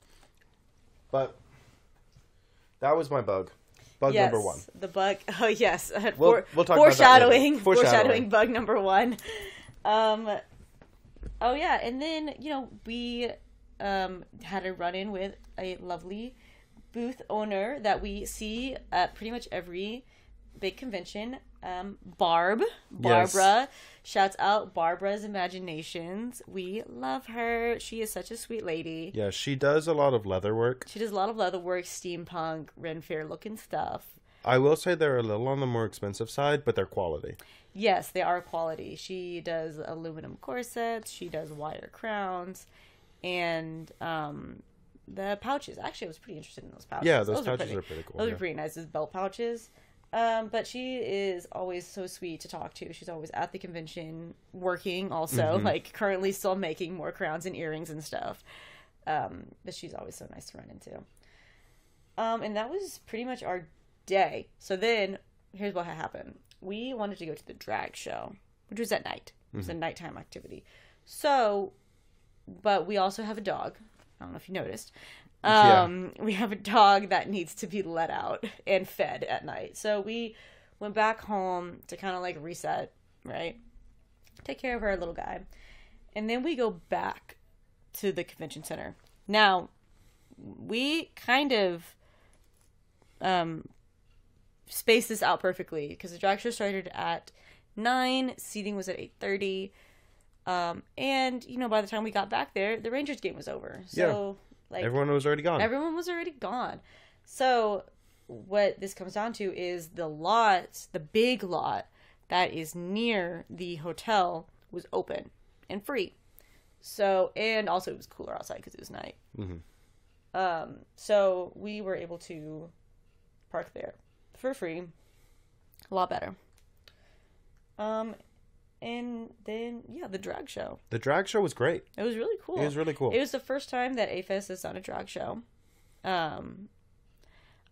But that was my bug. Bug number 1. The bug. Oh yes. We'll talk foreshadowing. About that Foreshadowing bug number 1. Oh yeah, and then we had a run-in with a lovely booth owner that we see at pretty much every big convention. Barbara. Yes. Shouts out Barbara's Imaginations. We love her. She is such a sweet lady. Yeah, she does a lot of leather work. She does a lot of leather work, steampunk, Ren Fair looking stuff. I will say they're a little on the more expensive side, but they're quality. Yes, they are quality. She does aluminum corsets. She does wire crowns. And the pouches. Actually, I was pretty interested in those pouches. Yeah, those pouches are pretty cool. Those are pretty nice. Those belt pouches. But she is always so sweet to talk to. She's always at the convention working also, like currently still making more crowns and earrings and stuff. But she's always so nice to run into. And that was pretty much our day. So then, here's what happened. We wanted to go to the drag show, which was at night. It was a nighttime activity. So, but we also have a dog. I don't know if you noticed. We have a dog that needs to be let out and fed at night. So we went back home to kind of like reset, right? Take care of our little guy. And then we go back to the convention center. Now, we kind of spaced this out perfectly because the drag show started at 9, seating was at 8:30. And, you know, by the time we got back there, the Rangers game was over. So, like, everyone was already gone. Everyone was already gone. So, what this comes down to is the lot, the big lot that is near the hotel was open and free. So, and also it was cooler outside because it was night. So, we were able to park there for free. A lot better. And then, yeah, the drag show. The drag show was great. It was really cool. It was really cool. It was the first time that AFest has done a drag show. I'm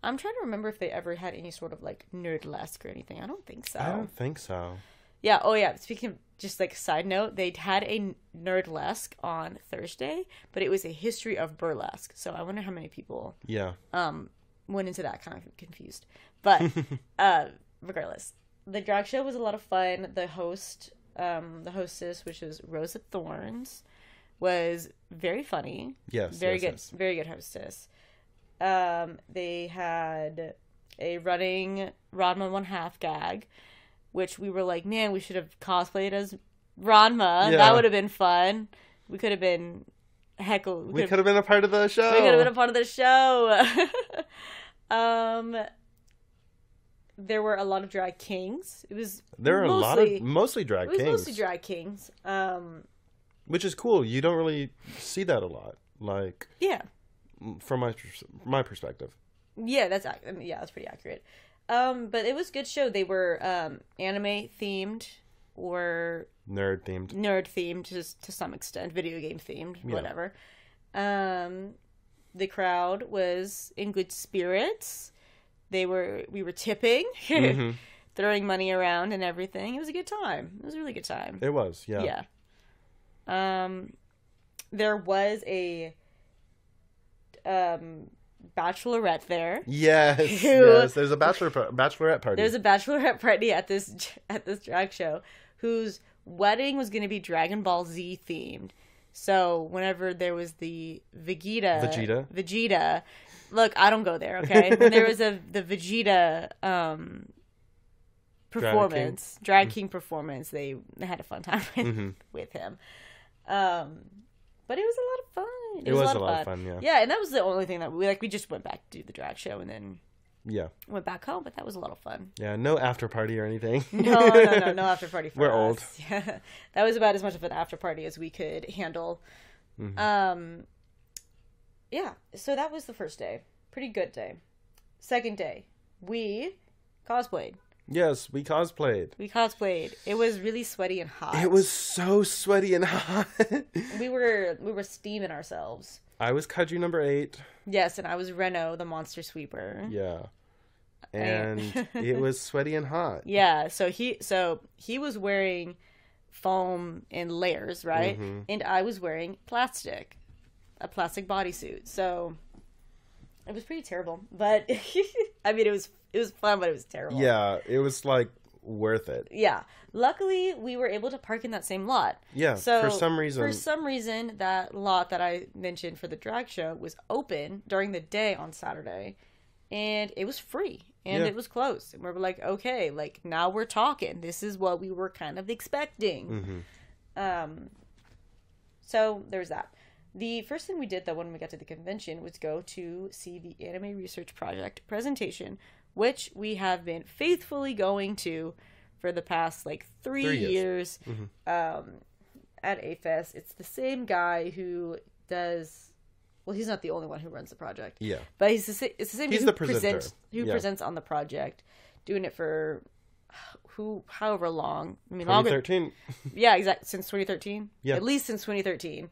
trying to remember if they ever had any sort of, like, nerdlesque or anything. I don't think so. I don't think so. Yeah, oh yeah, speaking of, just like a side note, they had a nerdlesque on Thursday, but it was a history of burlesque. So I wonder how many people went into that, kind of confused. But regardless, the drag show was a lot of fun. The hostess, which is Rosa Thorns, was very funny. Yes, very good hostess. They had a running Ranma 1/2 gag, which we were like, man, we should have cosplayed as Ranma. Yeah. That would have been fun. We could have been heckled. We could have been a part of the show. We could have been a part of the show. There were a lot of drag kings. There were mostly drag kings. It was mostly drag kings. Which is cool. You don't really see that a lot. Like, yeah, from my perspective. Yeah, that's pretty accurate. But it was a good show. They were anime themed or nerd themed just to some extent, video game themed, whatever. The crowd was in good spirits. We were tipping, throwing money around and everything. It was a good time. It was a really good time. It was, yeah. Yeah. There was a bachelorette there. Yes. There's a bachelorette party. There's a bachelorette party at this drag show whose wedding was going to be Dragon Ball Z themed. So whenever there was the Vegeta. Look, I don't go there, okay? When there was the Vegeta performance, Drag King performance, they had a fun time with him. But it was a lot of fun. It was a lot of fun, yeah. Yeah, and that was the only thing that we just went back to do the drag show and then went back home, but that was a lot of fun. Yeah, no after party or anything. No after party for us. We're old. Yeah, that was about as much of an after party as we could handle. Yeah, so that was the first day. Pretty good day. Second day, we cosplayed. Yes, we cosplayed. It was really sweaty and hot. It was so sweaty and hot. We were steaming ourselves. I was Kaiju number 8. Yes, and I was Reno, the monster sweeper. Yeah. And it was sweaty and hot. Yeah, so he was wearing foam in layers, right? And I was wearing a plastic bodysuit. So it was pretty terrible, but I mean, it was fun, but it was terrible. Yeah, it was like worth it. Yeah. Luckily, we were able to park in that same lot. Yeah, so for some reason, that lot that I mentioned for the drag show was open during the day on Saturday, and it was free. And it was close. And we were like, okay, like, now we're talking. This is what we were kind of expecting. So there's that. The first thing we did, though, when we got to the convention was go to see the Anime Research Project presentation, which we have been faithfully going to for the past, like, 3 years at AFest. It's the same guy who does... Well, he's not the only one who runs the project. Yeah. But it's the same he's who the presenter. Presents on the project, doing it for however long. I mean, 2013. Longer. Yeah, exactly. Since 2013. Yeah. At least since 2013.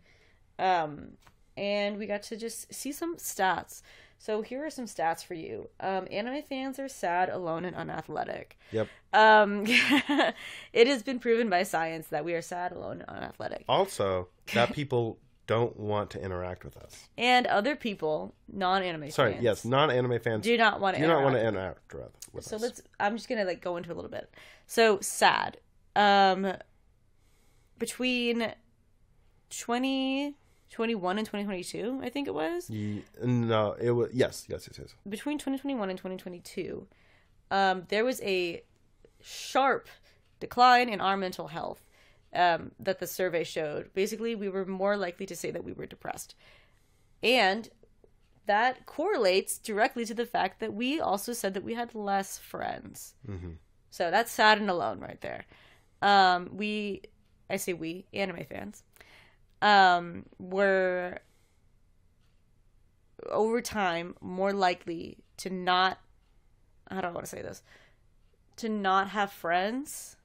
And we got to just see some stats. So here are some stats for you. Anime fans are sad, alone, and unathletic. Yep. It has been proven by science that we are sad, alone, and unathletic. Also, that people don't want to interact with us. And other people, non-anime fans. Sorry, yes, non-anime fans do not want to interact with us. So I'm just going to like go into a little bit. So, sad. Between 2021 and 2022, I think it was. No, it was yes. Between 2021 and 2022, there was a sharp decline in our mental health that the survey showed. Basically, we were more likely to say that we were depressed, and that correlates directly to the fact that we also said that we had less friends. So that's sad and alone right there. I say we, anime fans, were over time more likely to not, how do I want to say this, to not have friends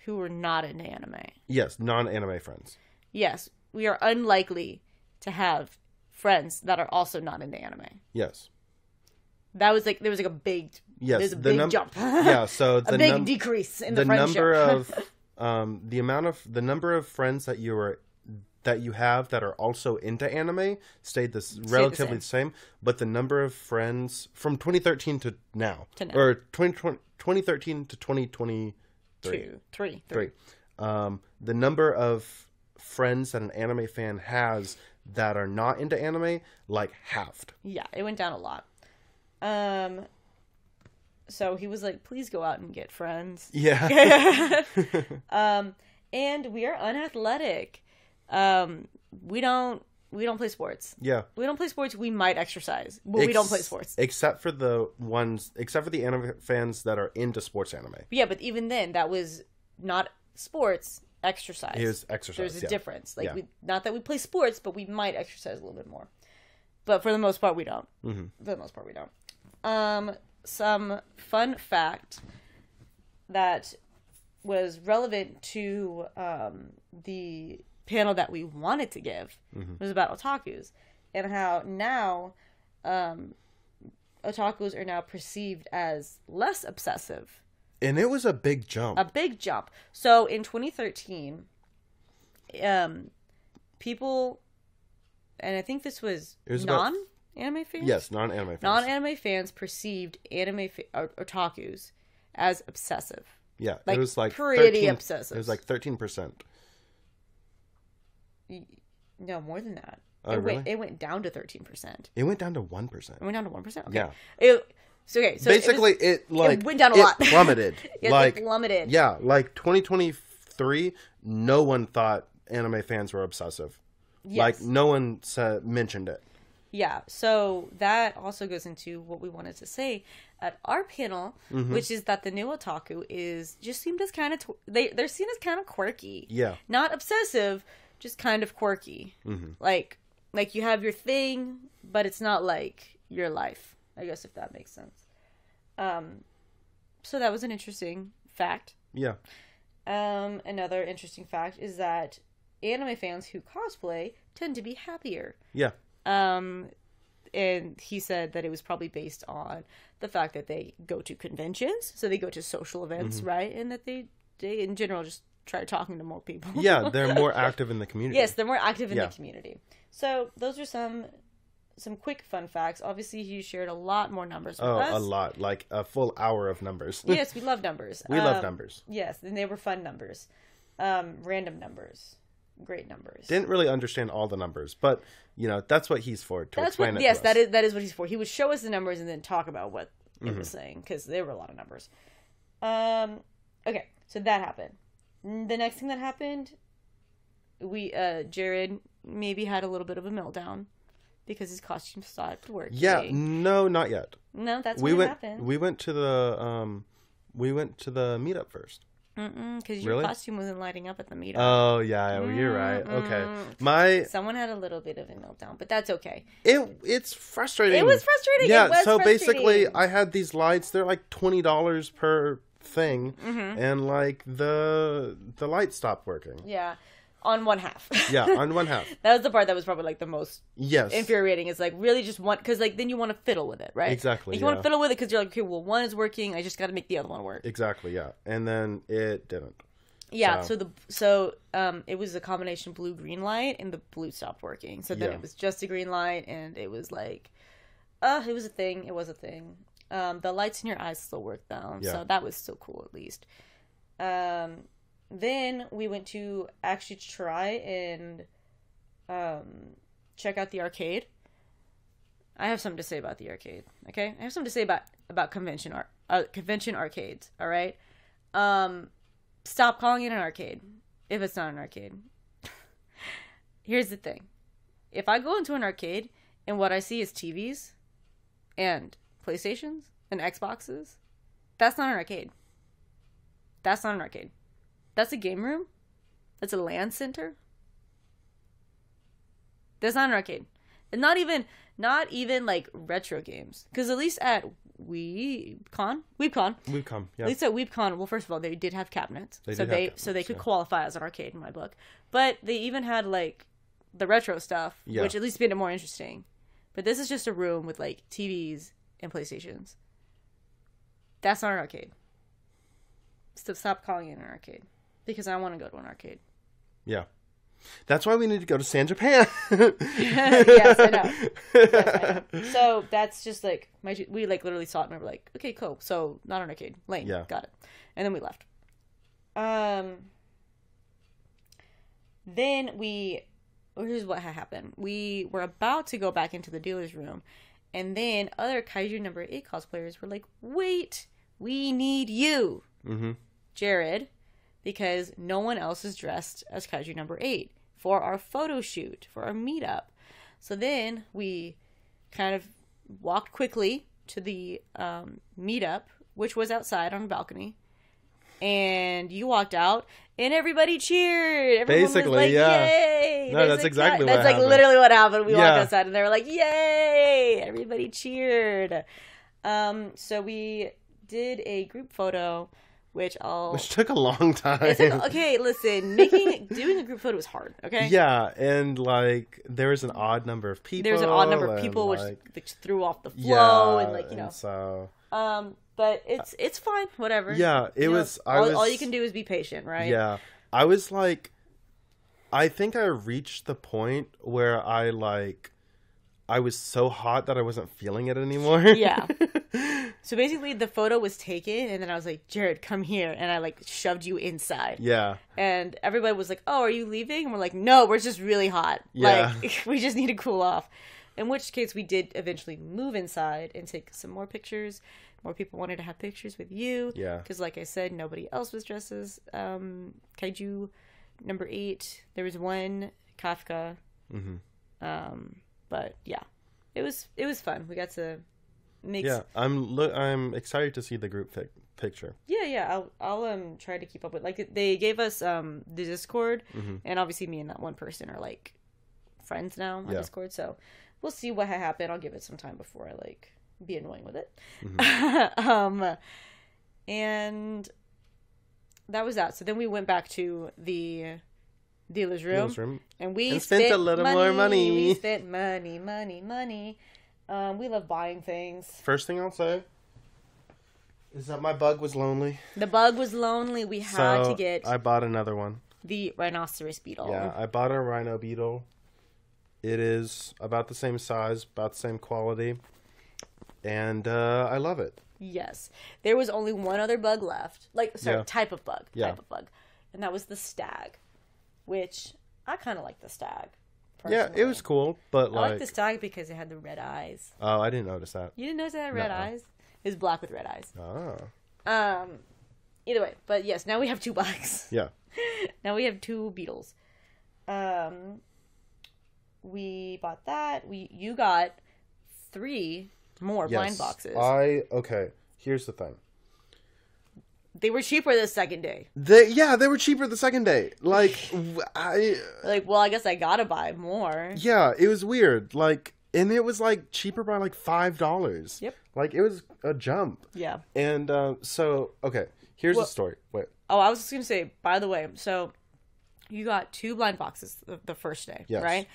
who were not into anime. Yes, non-anime friends. Yes, we are unlikely to have friends that are also not into anime. Yes. That was like, there was like a big, there's a big jump. Yeah, so a big decrease in the friendship. The number of friends that you have that are also into anime stayed relatively the same, but the number of friends from 2013 to now. Or 2013 to 2023. Three. The number of friends that an anime fan has that are not into anime, like, halved. Yeah, it went down a lot. So he was like, please go out and get friends. Yeah. And we are unathletic. We don't play sports. Yeah. We don't play sports. We might exercise, but we don't play sports. Except for the anime fans that are into sports anime. Yeah, but even then, that was not sports, exercise. It was exercise. There's a difference. Like, not that we play sports, but we might exercise a little bit more. But for the most part, we don't. For the most part, we don't. Some fun fact that was relevant to the panel that we wanted to give was about otakus and how now otakus are now perceived as less obsessive. And it was a big jump. So in 2013, people, and I think this was non-anime fans? Yes, non-anime fans. Non-anime fans perceived otakus as obsessive. Yeah, it was like pretty obsessive. It was like 13%. No, more than that. Really? It went down to 13%. It went down to 1%. It went down to 1%? Okay. Yeah. So basically, it went down a lot. Plummeted. It plummeted. Yeah, like 2023, no one thought anime fans were obsessive. Yes. Like, no one mentioned it. Yeah, so that also goes into what we wanted to say at our panel, which is that the new otaku is just seen as kind of they're seen as kind of quirky. Yeah, not obsessive, just kind of quirky. Like you have your thing, but it's not like your life. I guess, if that makes sense. So that was an interesting fact. Yeah. Another interesting fact is that anime fans who cosplay tend to be happier. Yeah. And he said that it was probably based on the fact that they go to conventions, so they go to social events, right? And that they in general just try talking to more people. Yeah, they're more active in the community. Yes, they're more active in the community. So those are some quick fun facts. Obviously, you shared a lot more numbers with us. Oh, a lot. Like a full hour of numbers. Yes, we love numbers. We love numbers. Yes, and they were fun numbers. Random numbers. Great numbers. Didn't really understand all the numbers, but, that's what he's for, to explain it to us. Yes, that is what he's for. He would show us the numbers and then talk about what it was saying, because there were a lot of numbers. Okay, so that happened. The next thing that happened, Jared maybe had a little bit of a meltdown because his costume stopped working. Yeah, no, not yet. No, that's what happened. We went to the meetup first. Because your costume wasn't lighting up at the meetup. Oh yeah, you're right. Okay, someone had a little bit of a meltdown, but that's okay. It's frustrating. It was frustrating. Yeah, so basically, I had these lights. They're like $20 per thing, and like the light stopped working. Yeah. On one half. Yeah, on one half. That was the part that was probably like the most infuriating. Is like really just one, because like then you want to fiddle with it, right? Exactly. Like, you want to fiddle with it because you're like, okay, well, one is working. I just got to make the other one work. Exactly. Yeah, and then it didn't. Yeah. So it was a combination blue green light, and the blue stopped working. So then it was just a green light, and it was like, it was a thing. It was a thing. The lights in your eyes still worked though, so that was still cool at least. Then we went to actually try and check out the arcade. I have something to say about the arcade. Okay, I have something to say about convention arcades. All right, stop calling it an arcade if it's not an arcade. Here's the thing: if I go into an arcade and what I see is TVs and PlayStations and Xboxes, that's not an arcade. That's not an arcade. That's a game room. That's a LAN center. That's not an arcade. And not even like retro games. Because at least at WeebCon, yeah. At least at WeebCon, well, first of all, they did have cabinets. So they could qualify as an arcade in my book. But they even had like the retro stuff, which at least made it more interesting. But this is just a room with like TVs and PlayStations. That's not an arcade. So stop calling it an arcade. Because I want to go to an arcade. Yeah. That's why we need to go to San Japan. Yes, I know. Yes, I know. So that's just like, we like literally saw it and we were like, okay, cool. So not an arcade. Lane. Yeah. Got it. And then we left. Then here's what happened. We were about to go back into the dealer's room. And then other Kaiju number 8 cosplayers were like, wait, we need you. Jared. Because no one else is dressed as Kaiju number 8 for our photo shoot, for our meetup. So then we kind of walked quickly to the meetup, which was outside on a balcony. And you walked out, and everybody cheered. Everyone Basically, was like, yay! No, that's exactly what happened. That's like literally what happened. We walked outside, and they were like, yay! Everybody cheered. So we did a group photo. Which took a long time. Okay, listen, doing a group photo was hard, okay? Yeah, and like there was an odd number of people. Which threw off the flow and like, you know. So but it's fine, whatever. Yeah, all you can do is be patient, right? Yeah. I was like, I think I reached the point where I was so hot that I wasn't feeling it anymore. Yeah. So basically the photo was taken and then I was like, Jared, come here. And I like shoved you inside. Yeah. And everybody was like, oh, are you leaving? And we're like, no, we're just really hot. Yeah. Like, we just need to cool off. In which case we did eventually move inside and take some more pictures. More people wanted to have pictures with you. Yeah. Because like I said, nobody else was dressed as Kaiju number 8. There was one Kafka. But yeah, it was fun. We got to make. Yeah, I'm excited to see the group picture. Yeah. I'll try to keep up with. Like they gave us the Discord, and obviously me and that one person are like friends now on Discord. So we'll see what happened. I'll give it some time before I like be annoying with it. And that was that. So then we went back to the dealer's room. And we spent a little more money. We spent money. We love buying things. First thing I'll say is that my bug was lonely. The bug was lonely. We had to get... I bought another one. The rhinoceros beetle. Yeah, I bought a rhino beetle. It is about the same size, about the same quality. And I love it. Yes. There was only one other bug left. Type of bug. Type of bug. And that was the stag. Which, I kind of like the stag. Personally. Yeah, it was cool, but I like the stag because it had the red eyes. Oh, I didn't notice that. You didn't notice it had red eyes? is black with red eyes. Ah. Either way, but yes, now we have 2 blacks. Yeah. Now we have 2 beetles. We bought that. You got 3 more blind boxes. Okay. Here's the thing. They were cheaper the second day. They were cheaper the second day. Like, well, I guess I gotta buy more. Yeah, it was weird. Like, and it was, like, cheaper by, like, $5. Yep. Like, it was a jump. Yeah. And, so, okay. Here's the story. Wait. Oh, I was just gonna say, by the way, so you got 2 blind boxes the first day, yes. right?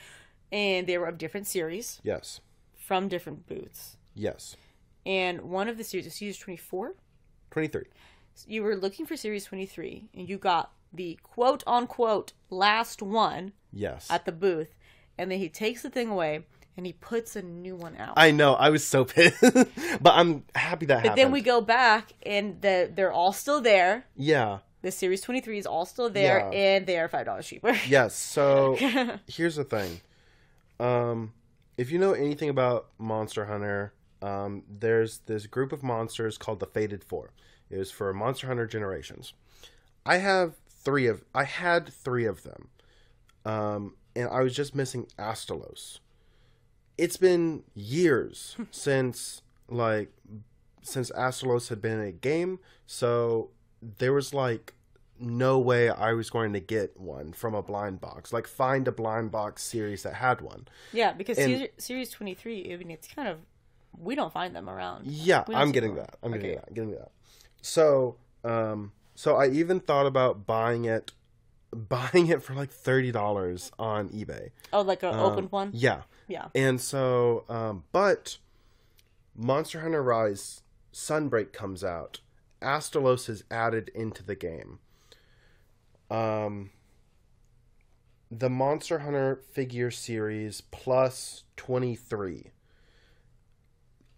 And they were of different series. Yes. From different booths. Yes. And one of the series is Series 24? 23. So you were looking for Series 23, and you got the quote-unquote last one. Yes. At the booth. And then he takes the thing away, and he puts a new one out. I know. I was so pissed. But I'm happy that happened. But then we go back, and they're all still there. Yeah. The Series 23 is all still there, and they are $5 cheaper. Yes. So, here's the thing. If you know anything about Monster Hunter, there's this group of monsters called the Fated Four. It was for Monster Hunter Generations. I had 3 of them. And I was just missing Astalos. It's been years since Astalos had been in a game, so there was, like, no way I was going to get one from a blind box. Like, find a blind box series that had one. Yeah, because Series 23, I mean, it's kind of... We don't find them around. Yeah, I'm getting that. I'm getting that. So, so I even thought about buying it for like $30 on eBay. Oh, like an open one? Yeah. Yeah. And so, but Monster Hunter Rise Sunbreak comes out. Astalos is added into the game. The Monster Hunter figure series plus 23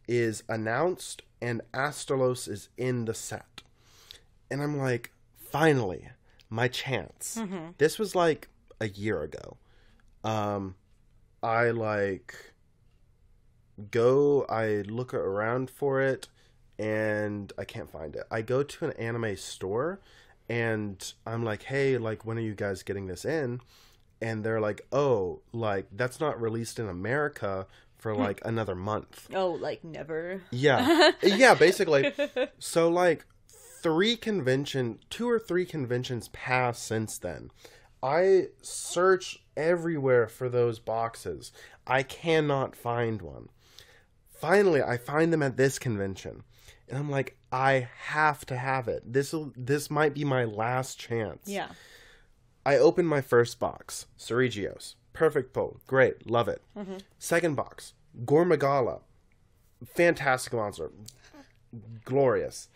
is announced, and Astalos is in the set. And I'm like, finally, my chance. Mm-hmm. This was like a year ago. I look around for it, and I can't find it. I go to an anime store, and I'm like, hey, like, when are you guys getting this in? And they're like, oh, like, that's not released in America for, like, another month. Oh, like, never? Yeah. Yeah, basically. So, like, 2 or 3 conventions passed since then. I search everywhere for those boxes. I cannot find one. Finally, I find them at this convention. And I'm like, I have to have it. This might be my last chance. Yeah. I open my first box. Ceregios. Perfect pull. Great. Love it. Mm-hmm. Second box. Gormagala. Fantastic monster. Glorious.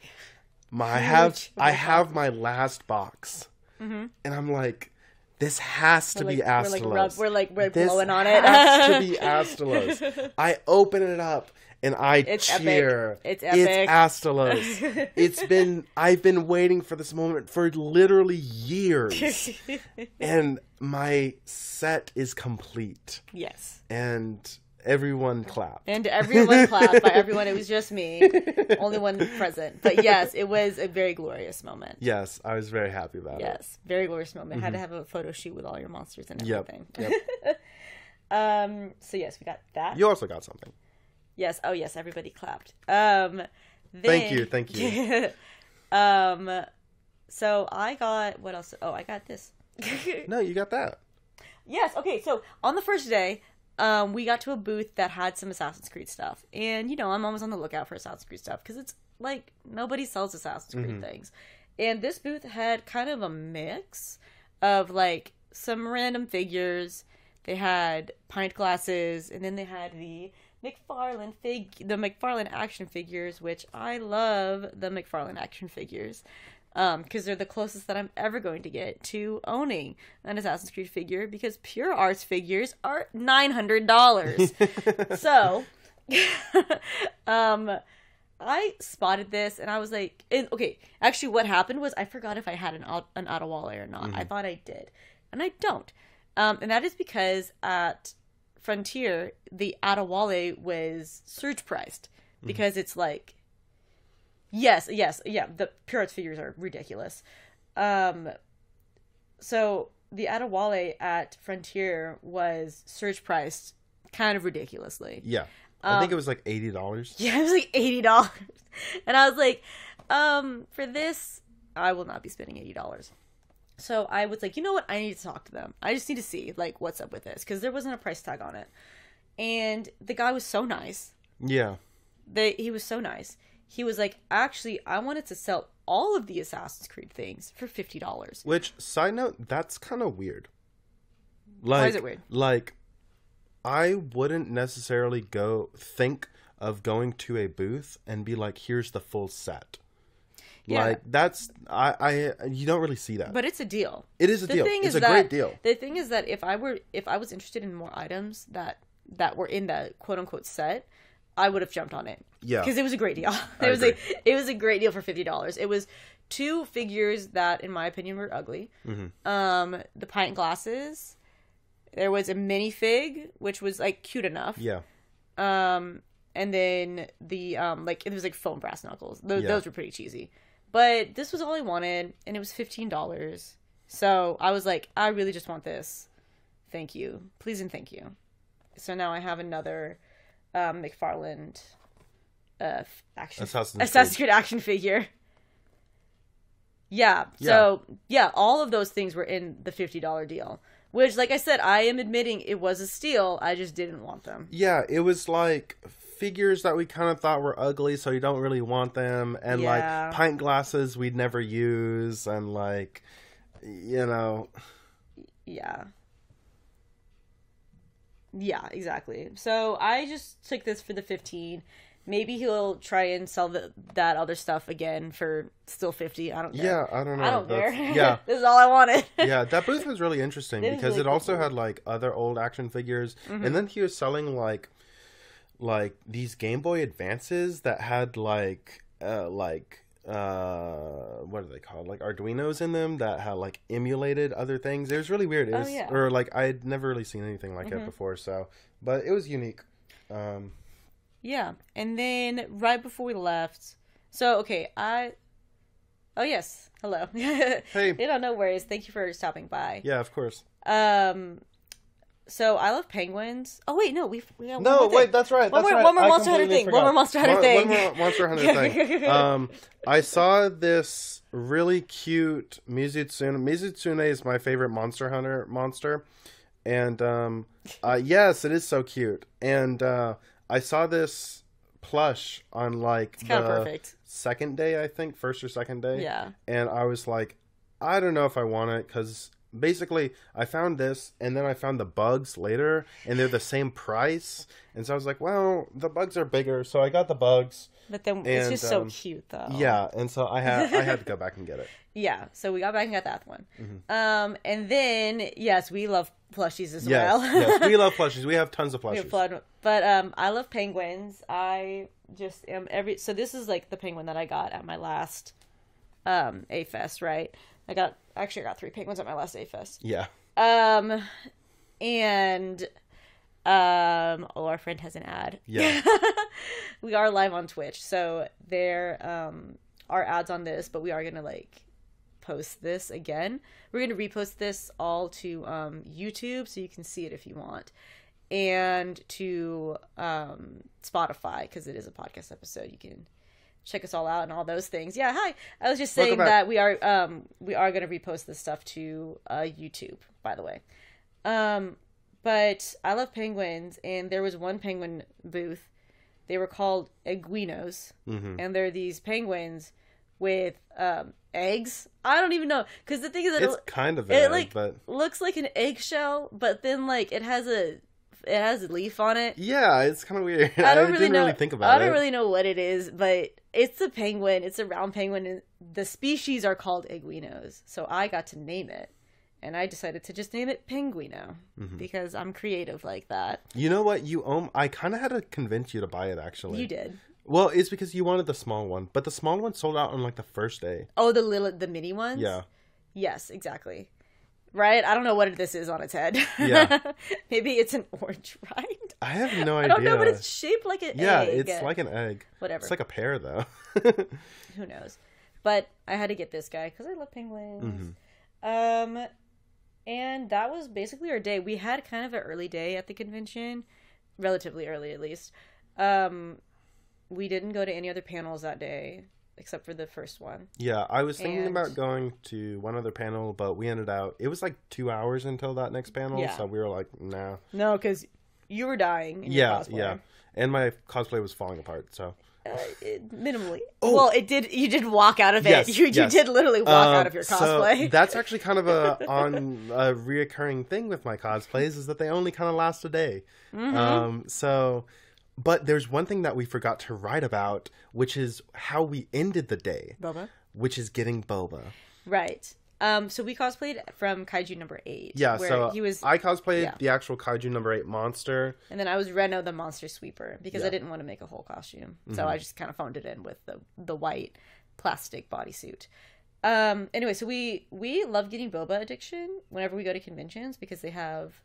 I have my last box. Mm-hmm. And I'm like, this has to be Astalos. We're blowing on it. This has to be Astalos. I open it up and I cheer. It's epic. It's Astalos. I've been waiting for this moment for literally years. And my set is complete. Yes. And everyone clapped. By everyone, it was just me. Only one present. But yes, it was a very glorious moment. Yes, I was very happy about it. Yes, very glorious moment. Mm-hmm. Had to have a photo shoot with all your monsters and everything. Yep. So yes, we got that. You also got something. Yes. Oh yes, everybody clapped. Thank you. So I got, what else? Oh, I got this. No, you got that. Yes. Okay. So on the first day, we got to a booth that had some Assassin's Creed stuff. And, I'm always on the lookout for Assassin's Creed stuff because it's like nobody sells Assassin's Creed things. And this booth had kind of a mix of like some random figures. They had pint glasses, and then they had the McFarlane action figures, which I love the McFarlane action figures. Because they're the closest that I'm ever going to get to owning an Assassin's Creed figure, because Pure Arts figures are $900. So, I spotted this and I was like, okay, actually what happened was I forgot if I had an Adewale or not. Mm-hmm. I thought I did, and I don't. And that is because at Frontier, the Adewale was surge priced because it's like Yes, yeah. The Pure Arts figures are ridiculous. So the Adewale at Frontier was surge priced kind of ridiculously. Yeah. I think it was like $80. Yeah, it was like $80. And I was like, for this, I will not be spending $80. So I was like, you know what? I need to talk to them. I just need to see, like, what's up with this. Because there wasn't a price tag on it. And the guy was so nice. Yeah. He was so nice. He was like, actually, I wanted to sell all of the Assassin's Creed things for $50. Which, side note, that's kind of weird. Why is it weird? Like, I wouldn't necessarily think of going to a booth and be like, here's the full set. Yeah. Like, that's, you don't really see that. But it's a deal. It is a deal. It's a great deal. The thing is that if I was interested in more items that were in the quote unquote set, I would have jumped on it. Yeah. Because it was a great deal. It was a great deal for $50. It was 2 figures that, in my opinion, were ugly. Mm-hmm. The pint glasses. There was a minifig, which was like cute enough. Yeah. And then the like it was like foam brass knuckles. Those were pretty cheesy. But this was all I wanted, and it was $15. So I was like, I really just want this. Thank you. Please and thank you. So now I have another McFarlane Assassin's Creed action figure. Yeah. So, yeah, all of those things were in the $50 deal. Which, like I said, I am admitting it was a steal. I just didn't want them. Yeah, it was like figures that we kind of thought were ugly, so you don't really want them. And, like, pint glasses we'd never use. And, like, you know. Yeah. Yeah, exactly. So I just took this for the 15. Maybe he'll try and sell that other stuff again for still 50. I don't care. Yeah, I don't know. I don't care. Yeah. This is all I wanted. Yeah, that booth was really interesting because it also had like other old action figures. Mm-hmm. And then he was selling like these Game Boy Advances that had like what are they called? Like Arduinos in them that had like emulated other things. It was really weird. It was, or like I had never really seen anything like it before. So, but it was unique. Yeah, and then right before we left, so okay, oh yes, hello. Hey. No worries. Thank you for stopping by. Yeah, of course. So I love penguins. Oh wait, no, we have no, wait, that's right. One more Monster Hunter thing. One more Monster Hunter thing. One more Monster Hunter thing. I saw this really cute Mizutsune. Mizutsune is my favorite Monster Hunter monster, and yes, it is so cute. And I saw this plush on like the second day, I think, first or second day. Yeah. And I was like, I don't know if I want it because basically I found this and then I found the bugs later and they're the same price. And so I was like, well, the bugs are bigger. So I got the bugs. But then it's just so cute though. Yeah. And so I had to go back and get it. Yeah. So we got back and got that one. Mm-hmm. And then, yes, we love plushies as well. Yes, we love plushies. We have tons of plushies. But I love penguins. I just am so this is like the penguin that I got at my last AFest, right? I got 3 penguins at my last AFest. Yeah. And our friend has an ad. Yeah. We are live on Twitch, so there are ads on this, but we are gonna like post this again. We're gonna repost this all to YouTube so you can see it if you want, and to Spotify because it is a podcast episode. You can check us all out and all those things. Yeah, hi. I was just saying that we are gonna repost this stuff to YouTube, by the way. But I love penguins, and there was one penguin booth. They were called Iguinos, and they're these penguins with eggs. I don't even know, because the thing is that it's kind of egg, like but looks like an eggshell, but then like it has a leaf on it. Yeah, it's kind of weird. I didn't really think about it. I don't really know what it is, but it's a penguin. It's a round penguin, and the species are called Iguinos. So I got to name it. And I decided to just name it Penguino because I'm creative like that. You know what? I kind of had to convince you to buy it, actually. You did. Well, it's because you wanted the small one, but the small one sold out on like the first day. Oh, the mini ones? Yeah. Yes, exactly. Right? I don't know what this is on its head. Yeah. Maybe it's an orange rind. I have no idea. I don't know, but it's shaped like an egg. Yeah, it's like an egg. Whatever. It's like a pear, though. Who knows? But I had to get this guy because I love penguins. And that was basically our day. We had kind of an early day at the convention. Relatively early, at least. We didn't go to any other panels that day, except for the first one. Yeah, I was thinking about going to one other panel, but we ended out... It was like 2 hours until that next panel, so we were like, nah. No, because you were dying in your cosplay. Yeah. And my cosplay was falling apart, so... minimally. Oh. Well, it did. You did walk out of it. Yes, you did literally walk out of your cosplay. So that's actually kind of a reoccurring thing with my cosplays is that they only kind of last a day. But there's one thing that we forgot to write about, which is how we ended the day. Boba? Which is getting Boba. Right. So we cosplayed from Kaiju number 8. Yeah, so I cosplayed the actual Kaiju number 8 monster. And then I was Reno the monster sweeper because I didn't want to make a whole costume. So I just kind of phoned it in with the white plastic bodysuit. Anyway, so we love getting boba addiction whenever we go to conventions because they have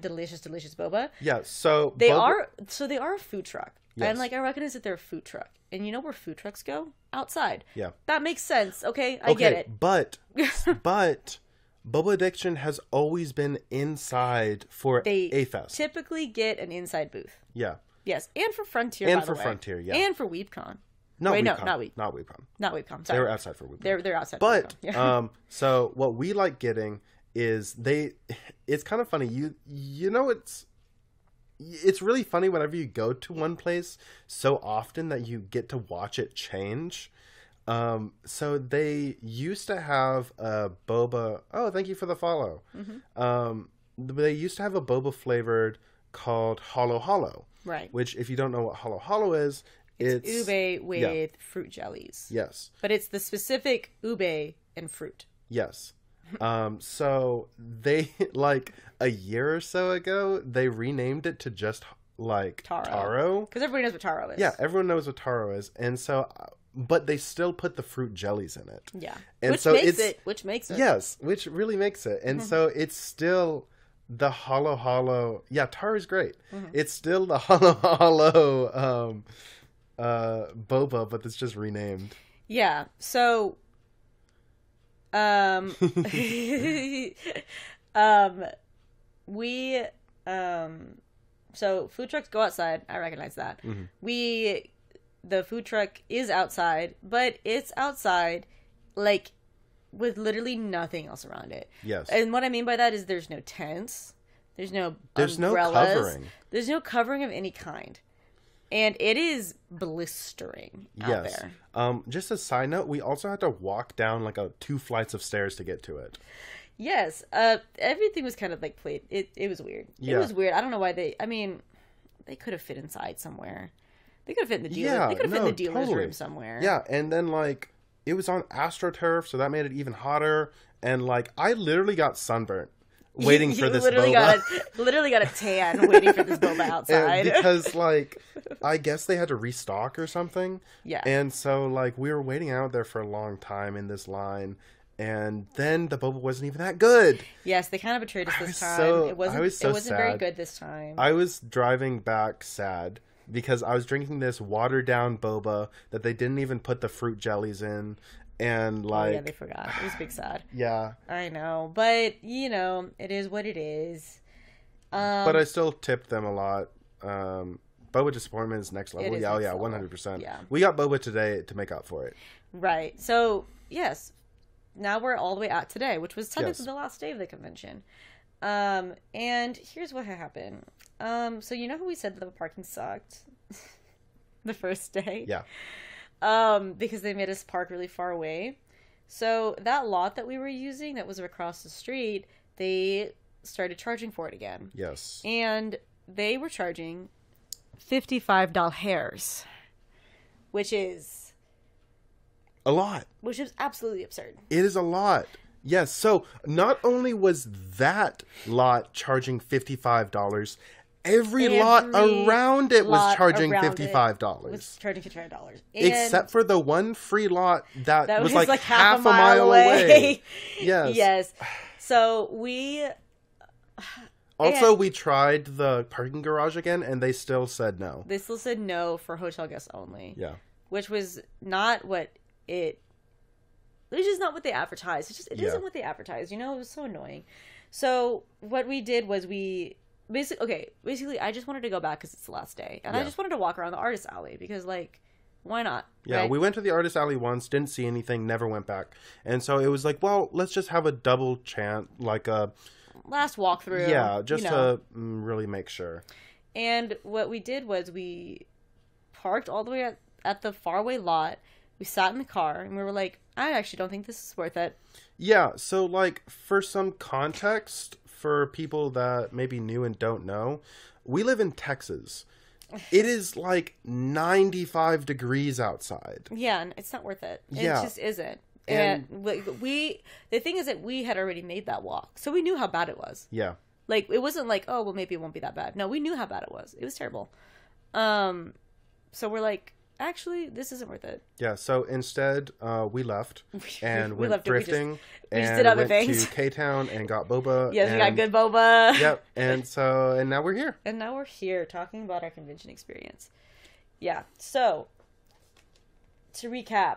delicious boba. Yeah, so they are a food truck. Yes. And I recognize that they're a food truck. And you know where food trucks go? Outside. Yeah. That makes sense. Okay, I get it. But boba addiction has always been inside for AFest. Typically get an inside booth. Yeah. Yes, and for Frontier, and for Frontier, yeah. And for WeebCon. Not Wait, WeebCon. Not WeebCon. Sorry. They were outside for WeebCon. They're outside. But for WeebCon. So what we like getting is it's kind of funny. You know it's really funny whenever you go to one place so often that you get to watch it change. So they used to have a boba. Oh, thank you for the follow. They used to have a boba flavored called Holo Holo. Right. Which, if you don't know what Holo Holo is, it's ube with fruit jellies. Yes. But it's the specific ube and fruit. Yes. So they a year or so ago they renamed it to just taro because everybody knows what taro is. Yeah, everyone knows what taro is, and so but they still put the fruit jellies in it. Yeah, and which makes it yes, which really makes it, and so it's still the holo. Yeah, taro is great. It's still the holo boba, but it's just renamed. Yeah, so. So food trucks go outside. I recognize that. The food truck is outside, but it's outside with literally nothing else around it. Yes. And what I mean by that is there's no tents, there's no umbrellas, no covering. There's no covering of any kind. And it is blistering out there. Just a side note, we also had to walk down 2 flights of stairs to get to it. Yes. Everything was kind of played. It was weird. Yeah. It was weird. I don't know why they could have fit inside somewhere. They could have fit in the dealer. Yeah, they could have fit in the dealer's room somewhere. Yeah, and then it was on AstroTurf, so that made it even hotter. And I literally got sunburnt. Waiting for this boba. Literally got a tan waiting for this boba outside. Because, I guess they had to restock or something. Yeah. And so, we were waiting out there for a long time in this line. And then the boba wasn't even that good. Yes, they kind of betrayed us this time. It wasn't very good this time. I was driving back sad because I was drinking this watered-down boba that they didn't even put the fruit jellies in. And yeah, they forgot. It was big sad. Yeah, I know, but it is what it is. But I still tipped them a lot. Boba disappointment is next level. Yeah, 100%. Yeah, we got boba today to make up for it. Right. So yes, now we're all the way out today, which was technically the last day of the convention. And here's what happened. So how we said that the parking sucked the first day? Yeah. Because they made us park really far away. So that lot that we were using that was across the street, they started charging for it again. Yes. And they were charging $55, which is a lot. Which is absolutely absurd. It is a lot. Yes. So not only was that lot charging $55, Every lot around it was charging $55. Except for the one free lot that was like half a mile away. Yes. Yes. So Also, we tried the parking garage again, and they still said no. They still said no for hotel guests only. Yeah. Which was not what it... It's just not what they advertised. It isn't what they advertised, you know? It was so annoying. So, what we did was we... Basically, I just wanted to go back because it's the last day. And I just wanted to walk around the artist alley because, like, why not? Yeah, right? We went to the artist alley once, didn't see anything, never went back. And so it was like, well, let's just have a double chant, like a... last walkthrough. Yeah, just to really make sure. And what we did was we parked all the way at the faraway lot. We sat in the car and we were like, I actually don't think this is worth it. Yeah, so like for some context for people that maybe new and don't know, we live in Texas. It is like 95 degrees outside. Yeah, and it's not worth it. Yeah. It just isn't. And the thing is that we had already made that walk, so we knew how bad it was. Yeah. Like, it wasn't like, oh, well, maybe it won't be that bad. No, we knew how bad it was. It was terrible. So we're like, actually, this isn't worth it. Yeah, so instead, we left and went thrifting we just did other went things. to K-Town and got boba. Yes, we got good boba. Yep, and now we're here. And now we're here talking about our convention experience. Yeah, so, to recap,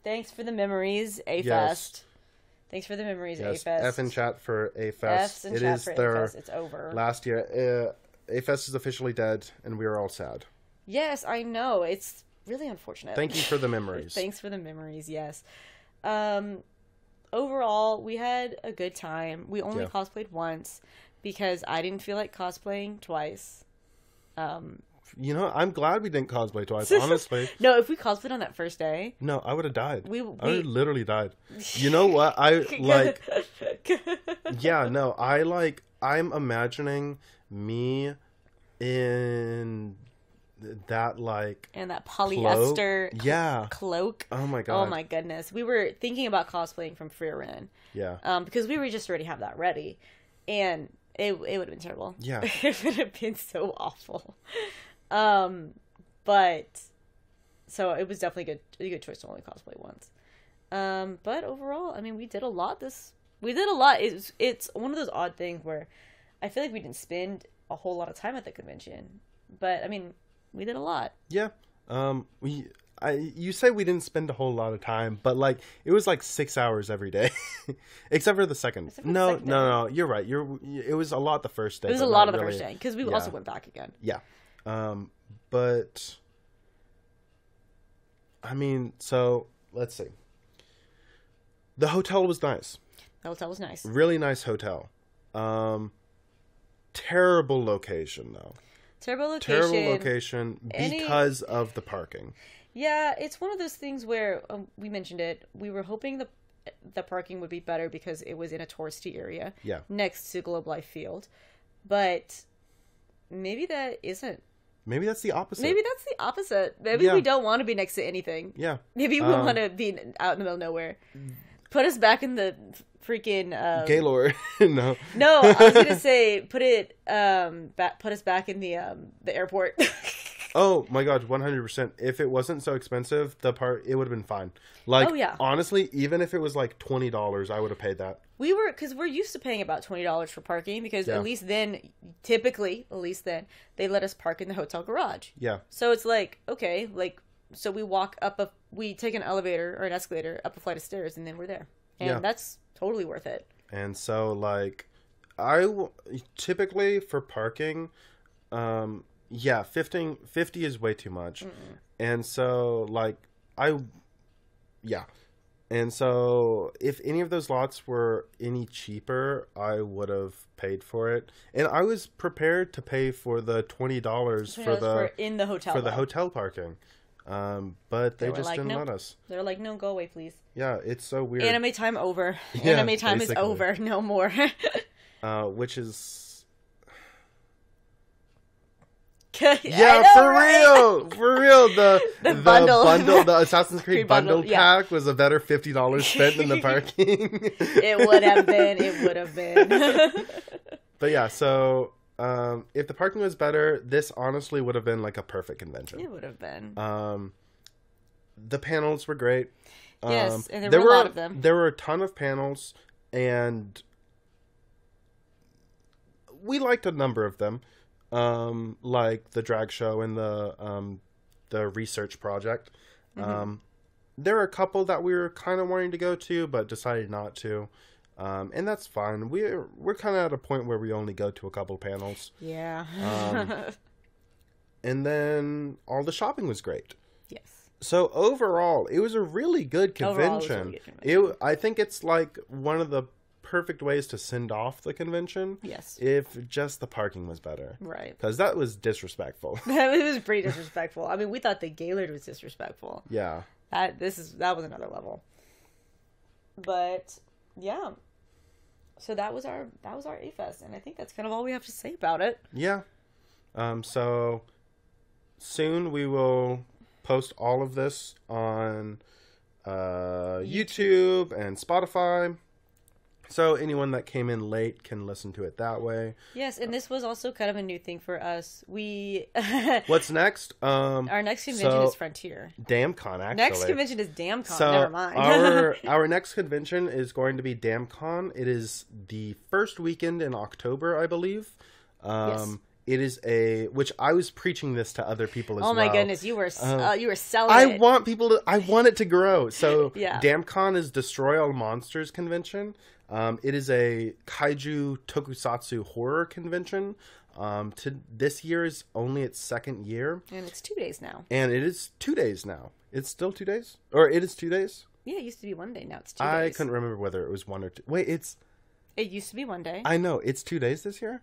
thanks for the memories, AFest. Yes. Thanks for the memories, yes. AFest. F in chat for AFest. F's in chat for AFest. It's over. Last year. AFest is officially dead, and we are all sad. Yes, I know. It's really unfortunate. Thank you for the memories. Thanks for the memories, yes. Overall, we had a good time. We only cosplayed once because I didn't feel like cosplaying twice. You know, I'm glad we didn't cosplay twice, honestly. No, if we cosplayed on that first day... No, I would have died. I would have literally died. You know what? I'm imagining me in that, like... And that polyester cloak. Oh my god. Oh my goodness. We were thinking about cosplaying from Freerin. Yeah. Because we were just already have that ready. And it would have been terrible. Yeah. It would have been so awful. But so it was definitely a good choice to only cosplay once. But overall, I mean, we did a lot. It's one of those odd things where I feel like we didn't spend a whole lot of time at the convention, but I mean, we did a lot. Yeah. You say we didn't spend a whole lot of time, but like it was like 6 hours every day, except for the second. No, you're right. It was a lot the first day. It was a lot of the first day because we also went back again. Yeah. But I mean, so let's see. The hotel was nice. The hotel was nice. Really nice hotel. Terrible location though. Terrible location because of the parking. Yeah, it's one of those things where we mentioned it. We were hoping the parking would be better because it was in a touristy area. Yeah. Next to Globe Life Field, but maybe that isn't. Maybe that's the opposite. Maybe we don't want to be next to anything. Yeah. Maybe we want to be out in the middle of nowhere. Put us back in the freaking Gaylord. No. No, I was gonna say put us back in the airport. Oh my god, 100%. If it wasn't so expensive, it would have been fine. Like, honestly, even if it was like $20, I would have paid that. Because we're used to paying about $20 for parking because at least then, they let us park in the hotel garage. Yeah. So it's like, okay, like, so we take an elevator or an escalator up a flight of stairs and then we're there. And that's totally worth it. And so, like, typically for parking, 50 is way too much. Mm-mm. And so, like, and so if any of those lots were any cheaper, I would have paid for it. And I was prepared to pay for the $20 for the hotel parking. But they just didn't let us. They're like, no, go away, please. Yeah, it's so weird. Anime time over. Yeah, Anime time is over. No more. Which is... Yeah, for real. The bundle, the Assassin's Creed bundle pack was a better $50 spent than the parking. It would have been. But yeah, so if the parking was better, this honestly would have been like a perfect convention. It would have been. The panels were great. Yes, and there were a lot of them. There were a ton of panels, and we liked a number of them, like the drag show and the research project. There are a couple that we were kind of wanting to go to, but decided not to. And that's fine. We're kind of at a point where we only go to a couple panels. Yeah. And then all the shopping was great. Yes. So overall, it was a really good convention. I think it's like one of the perfect ways to send off the convention. Yes. If just the parking was better. Right. Because that was disrespectful. It was pretty disrespectful. I mean, we thought the Gaylord was disrespectful. Yeah. That was another level. But yeah. So that was our AFest, and I think that's kind of all we have to say about it. Yeah. So soon we will post all of this on YouTube and Spotify. So anyone that came in late can listen to it that way. Yes, and this was also kind of a new thing for us. What's next? Our next convention is Frontier. DamnCon, actually. Next convention is DamnCon. So never mind. our next convention is going to be DamnCon. It is the first weekend in October, I believe. Yes. It is which I was preaching this to other people as well. Oh my goodness, you were selling it. I want it to grow. So yeah. DamnCon is Destroy All Monsters convention. It is a kaiju tokusatsu horror convention. This year is only its second year. And it's 2 days now. And it is 2 days now. It's still 2 days? Or it is 2 days? Yeah, it used to be 1 day. Now it's 2 days. I couldn't remember whether it was 1 or 2. Wait, It used to be 1 day. I know. It's 2 days this year?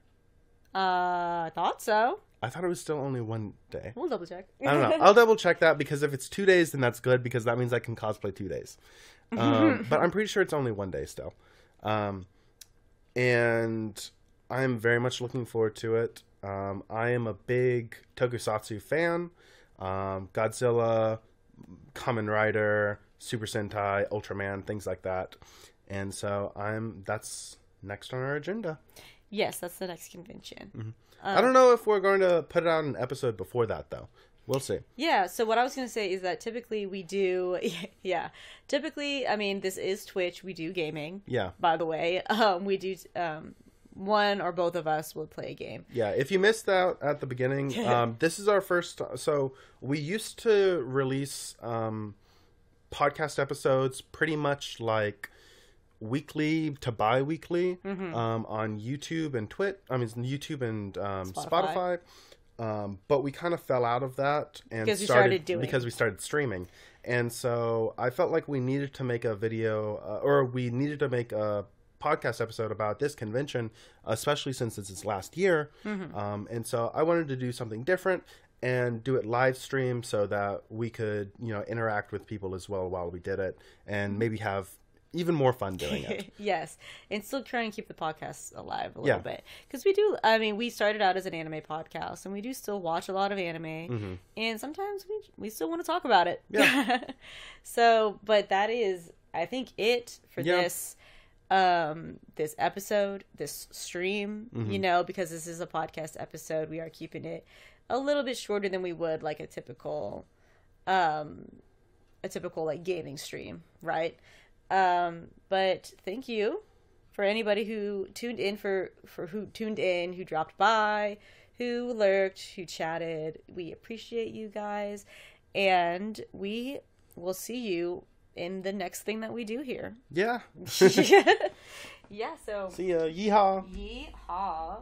I thought so. I thought it was still only 1 day. We'll double check. I don't know. I'll double check that, because if it's 2 days, then that's good, because that means I can cosplay 2 days. But I'm pretty sure it's only 1 day still. And I'm very much looking forward to it. I am a big tokusatsu fan. Godzilla, Kamen Rider, Super Sentai, Ultraman, things like that. And so that's next on our agenda. Yes, that's the next convention. Mm-hmm. I don't know if we're going to put it out an episode before that, though. We'll see. Yeah, so what I was going to say is that typically we do... Yeah. Typically, I mean, this is Twitch. We do gaming. Yeah. By the way. We do... one or both of us will play a game. Yeah, if you missed that at the beginning, this is our first... So, we used to release podcast episodes pretty much like weekly to bi-weekly on YouTube and YouTube and Spotify. But we kind of fell out of that and because we started streaming. And so I felt like we needed to make a video or we needed to make a podcast episode about this convention, especially since it's its last year. And so I wanted to do something different and do it live stream so that we could, interact with people as well while we did it and maybe have even more fun doing it. Yes. And still trying to keep the podcast alive a little bit. Because we started out as an anime podcast and we do still watch a lot of anime. And sometimes we still want to talk about it. Yeah. But that is, I think, it for this episode, this stream, because this is a podcast episode, we are keeping it a little bit shorter than we would like a typical like gaming stream, right? But thank you for anybody who tuned in who dropped by, who lurked, who chatted. We appreciate you guys, and we will see you in the next thing that we do here. Yeah. Yeah, so see ya. Yeehaw. Yeehaw.